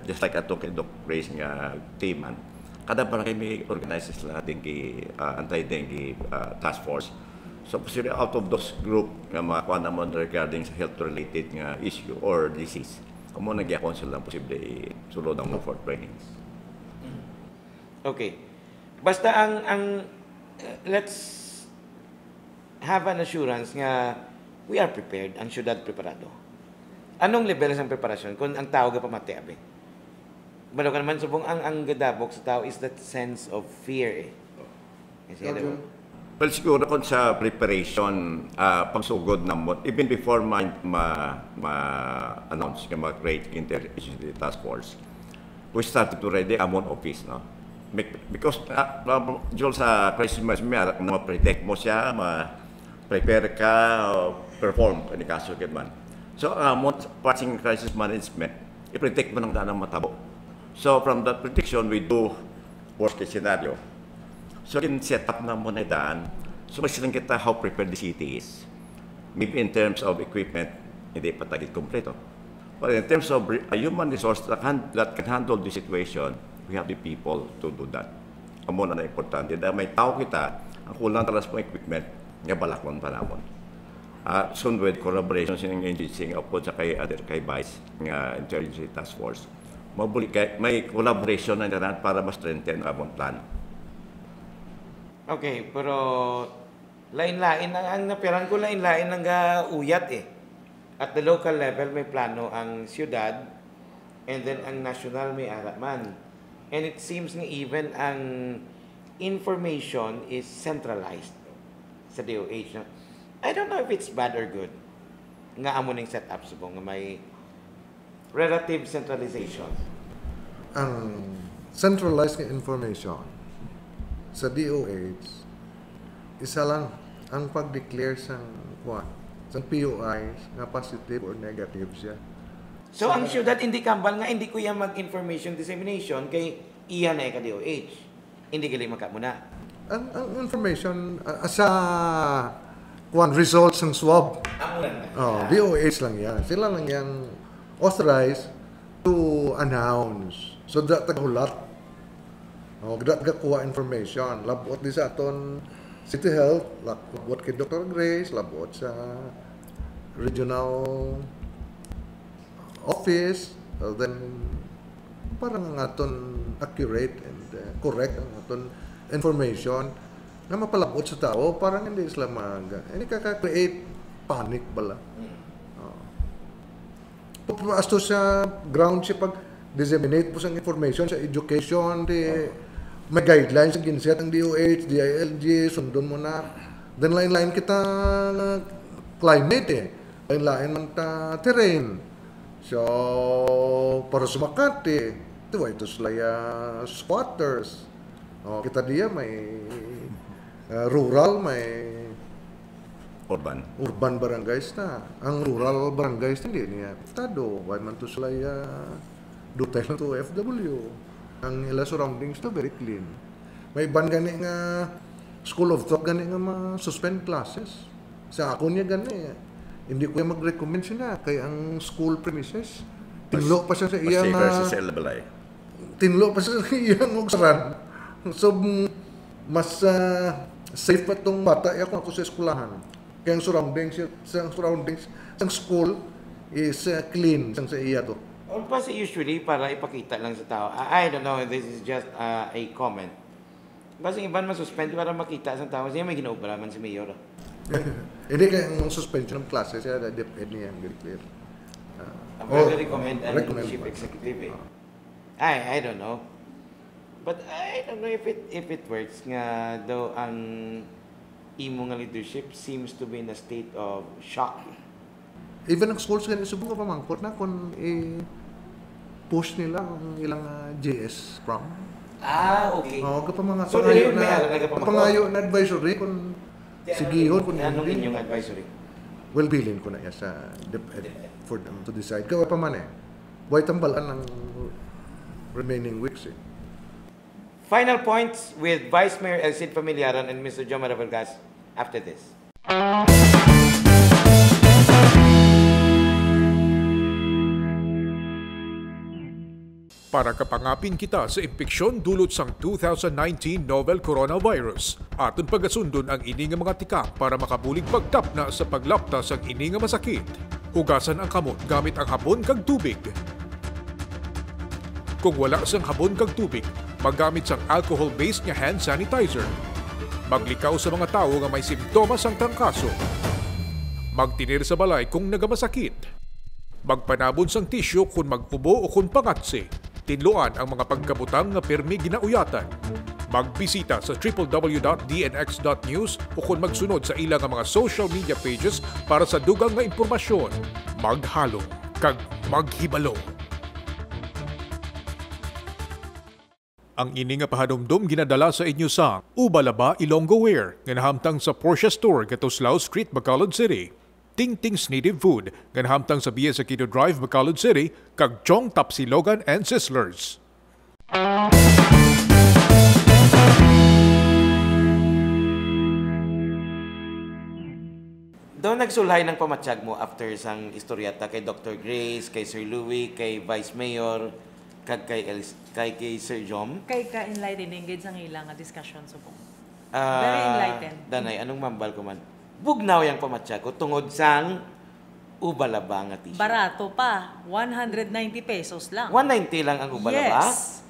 [SPEAKER 7] just like ato kay Doc Grace nga teaman. Kada barangay may organize sila dengue anti-dengue task force. So posible out of those group nga makakuha naman regarding sa health related nga issue or disease. Kamo nagyakon sila posible sulod ang for training.
[SPEAKER 2] Okay. Basta ang let's have an assurance nga we are prepared, ang syudad preparado. Anong level ng preparasyon kung ang tao ga pamati abi? Balo ka naman subong ang gadabok sa tao is that sense of fear eh. Kasi
[SPEAKER 7] well, siguro kung sa preparation, pagsugod na mo, even before ma-announce nga mag-create interagency task force, we started to ready amon office, no? Because Joel sa crisis management, ma-protect mo siya, ma-prepare ka, perform, kani kaso man. So, passing crisis management, i-protect mo ng danang matabo. So, from that protection, we do worst case scenario. So, in-set up na mo na daan. So, masilang kita how prepared the city is. Maybe in terms of equipment, hindi pa tagit kompleto. But in terms of a human resource that can handle the situation, we have the people to do that. Amo na importante. Dahil may tao kita, ang kulang talas mo equipment, nga balakon pa namon. Soon with collaboration sa agency nga po sa kay Vice nga Interagency Task Force, may collaboration na naran para ma-strengthen ang plan.
[SPEAKER 2] Okay, pero lain-lain ang napiran ko lain-lain ang uyat eh. At the local level may plano ang siyudad and then ang national may araman. And it seems nga even ang information is centralized sa DOH. No? I don't know if it's bad or good nga amo ning setup subong nga may relative centralization.
[SPEAKER 6] Ang centralized nga information sa DOH, isa lang ang pag-declare sa POIs nga positive or negative siya.
[SPEAKER 2] So ang syudad hindi kambal nga hindi ko yan mag-information dissemination kay iya na ka DOH. Hindi gali makamuna.
[SPEAKER 6] Ang information sa results ng swab. DOH lang yan. Sila lang yan authorized to announce. So that tagahulat. That gakuha information. Labot di sa aton City Health, labot kay Dr. Grace, labot sa regional office, then parang ang aton accurate and correct ang aton information na mapalabot sa tao, parang hindi sila hindi kaka-create panic bala. As to sa ground siya pag disseminate po sa information sa education, may guidelines ang ginset ang DOH, DILG, sundon mo na. Then line-line kita climate line-line man ta terrain. So, para sa Makati, ito sila squatters. Kita diya may rural, may urban barangays na. Ang rural barangays hindi niya Estado. Why man to sila dutay na to FW. Ang ila surroundings to very clean. May iban gani nga school of thought gani nga ma-suspend classes. Sa ako niya gani. Hindi ko mag-recommend siya kay ang school premises. Tinlo pa siya sa iyang
[SPEAKER 7] BALAY.
[SPEAKER 6] Tinlo pa siya sa iyang ugsaran. So, mas safe pa itong bata ako sa eskulahan. Kaya ang surroundings ng school is clean sa iya to.
[SPEAKER 2] Or kasi usually para ipakita lang sa tao. I don't know, this is just a comment. Kasi iban masuspend para makita sa tao. Siya may ginaubalaman si Mayor.
[SPEAKER 6] Hindi kaya ang suspension ng classes siya, depende niya, very clear.
[SPEAKER 2] Very recommend ang chief executive. I don't know. But I don't know if it works nga daw ang imo nga leadership seems to be in a state of shock.
[SPEAKER 6] Even ang schools ganito, subong ka pamangkot na kung push nila ang ilang JS prom.
[SPEAKER 2] Okay.
[SPEAKER 6] So, pangayo na advisory kung sigihon kung
[SPEAKER 2] anong inyong advisory?
[SPEAKER 6] Well, bilin ko na yan sa DepEd for them to decide. Gawa pa man buhay tambalan ng remaining weeks
[SPEAKER 2] Final points with Vice Mayor Elcid Familiaran and Mr. Jomar Vargas after this.
[SPEAKER 1] Para kapangapin kita sa impeksyon dulot sang 2019 novel coronavirus, aton pagasundon ang ini nga mga tikak para makabulig pagtapna sa paglapta sang ini nga masakit. Hugasan ang kamot gamit ang habon kag tubig. Kung wala sang habon kag tubig, maggamit sang alcohol-based nga hand sanitizer. Maglikaw sa mga tao nga may simptomas sang trangkaso. Magtinir sa balay kung nagamasakit. Magpanabon sang tisyo kung mag-ubo o kung pangatsi. Tinluan ang mga pagkabutang nga pirmi ginauyatan. Magbisita sa www.dnx.news o kung magsunod sa ilang mga social media pages para sa dugang nga impormasyon. Maghalo kag maghibalo. Ang ini nga pahadumdum ginadala sa inyo sa Ubalaba Ilonggo Wear nga nahamtang sa Porsche Store Gatuslao Street, Bacolod City. Tingting's Native Food nga nahamtang sa BS Aquino Drive, Bacolod City kag Chong Tapsilogan and Sizzlers.
[SPEAKER 2] Doon nagsulhay ng pamatsyag mo after sang istoryata kay Dr. Grace, kay Sir Louie, kay Vice Mayor, kag kay Sir Jom.
[SPEAKER 3] Kay ka-enlightening gid sang ilang nga discussion subong. Very enlightened.
[SPEAKER 2] Danay, anong mambal ko man? Bugnaw yang pamatsyag ko tungod sang ubalaba nga t-shirt.
[SPEAKER 3] Barato pa, 190 pesos lang.
[SPEAKER 2] 190 lang ang ubalaba?
[SPEAKER 3] Yes.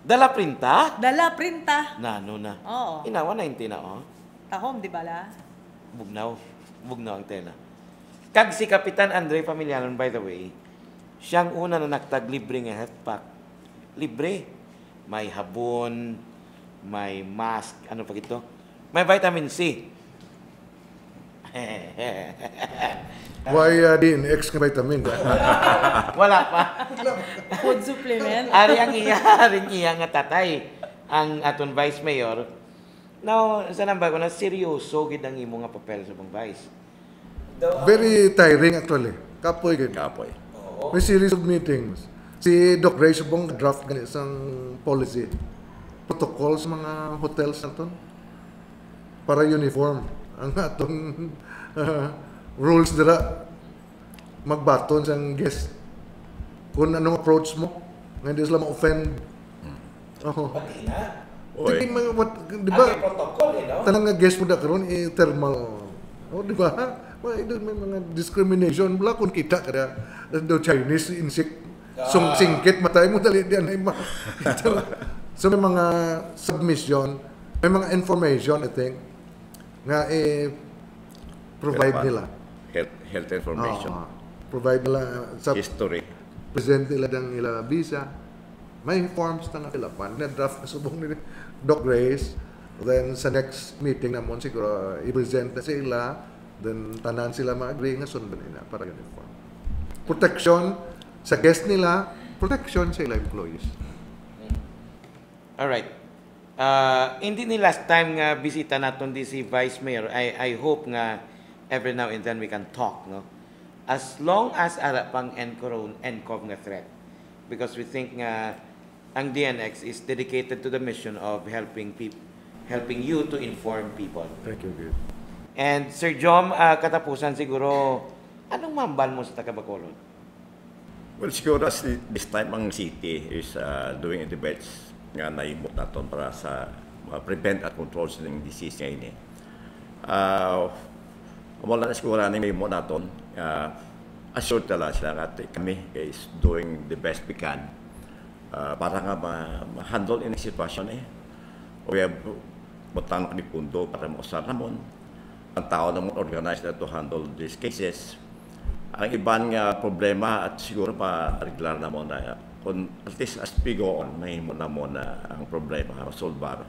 [SPEAKER 2] Dala printa?
[SPEAKER 3] Dala printa.
[SPEAKER 2] Nano na.
[SPEAKER 3] Oo.
[SPEAKER 2] Ina, 190 na, oh.
[SPEAKER 3] Tahom, di bala?
[SPEAKER 2] Bugnaw. Bugnaw ang tela. Kag si Kapitan Andre Familiaron, by the way, siyang una na nagtag libre nga health pack. Libre. May habon, may mask, ano pa ito? May vitamin C.
[SPEAKER 6] Why DNX nga vitamin?
[SPEAKER 2] Wala pa.
[SPEAKER 3] Food supplement.
[SPEAKER 2] Aring iya nga tatay ang aton Vice Mayor. Now, sa namba ko na seryoso gid ang imo nga papel sa bang Vice.
[SPEAKER 6] Very tiring actually. Kapoy gid.
[SPEAKER 7] Kapoy.
[SPEAKER 6] May series of meetings. Si Doc Ray subong draft ganit sang policy. Protocol sa mga hotels naton para uniform ang atong rules dira magbaton sang guest kung anong approach mo nga hindi sila ma-offend.
[SPEAKER 7] Oy.
[SPEAKER 6] Di mga di
[SPEAKER 2] Ang
[SPEAKER 6] ba?
[SPEAKER 2] protocol,
[SPEAKER 6] Tanang nga guest mo na karon thermal. Oh, di ba? Well, may mga discrimination wala kung kita kada do Chinese insect singkit matay mo dali diyan ay so may mga submission, may mga information I think nga provide nila.
[SPEAKER 7] Health information.
[SPEAKER 6] Provide nila sa
[SPEAKER 7] History.
[SPEAKER 6] present nila ng ila visa. May forms na nila pan na draft na subong ni Doc Grace. Then sa next meeting namon siguro i-present na sila. Then tanan sila ma-agree nga sundan nila para uniform. Protection sa guest nila, protection sa ila employees.
[SPEAKER 2] Alright. Hindi ni last time nga bisita naton di si Vice Mayor, I hope nga every now and then we can talk, no? As long as ara pang NCOV nga threat. Because we think nga ang DNX is dedicated to the mission of helping you to inform people.
[SPEAKER 6] Thank you, good.
[SPEAKER 2] And Sir Jom, katapusan siguro, anong mambal mo sa taga-Bacolod?
[SPEAKER 7] Well, siguro this time ang city is doing debates nga naimot naton para sa prevent at control sa disease nga ini. Wala na siguro na naimot naton. Assured tala sila nga kami is doing the best we can para nga ma-handle in sitwasyon We have butang kami pundo para mausar namon. Ang tao naman organized na to handle these cases. Ang ibang problema at siguro pa regular na muna kung at least as we go on may muna ang problema solvar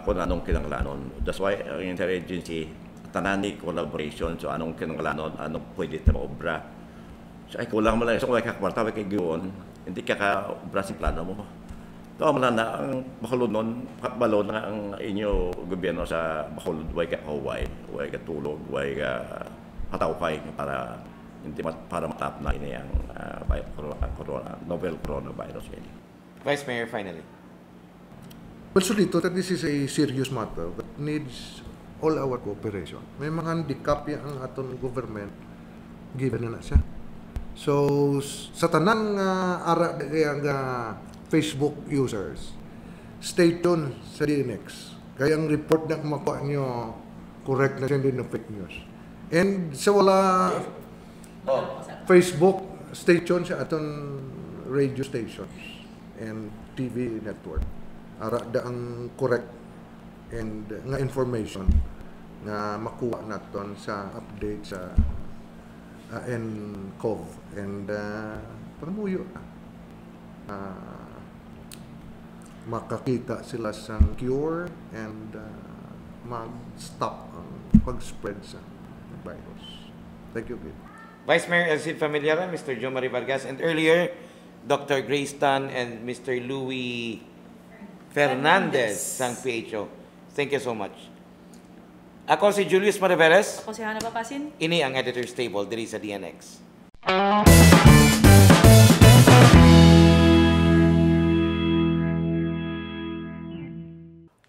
[SPEAKER 7] kung anong kinanglanon. That's why ang interagency tanani collaboration so anong kinanglanon anong pwede na maobra. So ay kulang mo lang so kung may kakwarta kay giyon hindi ka obra sa plano mo. Ito man na ang Bacolod noon balon na ang inyo gobyerno sa Bacolod way ka Hawaii way ka tulog way ka patawkay para hindi para matap na ini ang novel coronavirus.
[SPEAKER 2] Vice Mayor, finally.
[SPEAKER 6] Well, so dito that this is a serious matter that needs all our cooperation. May mga handicap ang aton government given na siya. So sa tanang ara nga Facebook users, stay tuned sa DNX. Kaya ang report na kumakuha nyo correct na siya hindi ng fake news. And sa wala Facebook, stay tuned sa aton radio stations and TV network. Ara da ang correct and nga information nga makuha naton sa update sa nCorona and pamuyo makakita sila sa cure and mag-stop ang pag-spread sa virus. Thank you, Bill.
[SPEAKER 2] Vice Mayor Elcid Familiara, Mr. Jo Marie Vargas, and earlier, Dr. Grace Tan and Mr. Louis Fernandez sang PHO. Thank you so much. Ako si Julius Mariveles.
[SPEAKER 3] Ako si Hana Papasin.
[SPEAKER 2] Ini ang Editor's Table diri sa DNX.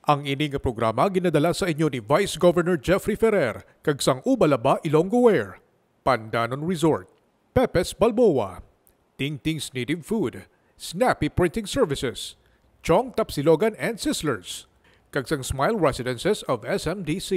[SPEAKER 1] Ang ini nga programa ginadala sa inyo ni Vice Governor Jeffrey Ferrer kag sang Ubalaba, Ilonggo Wear, Pandanon Resort, Pepes Balboa, Ting Ting's Native Food, Snappy Printing Services, Chong Tapsilogan and Sizzlers, kag sang Smile Residences of SMDC.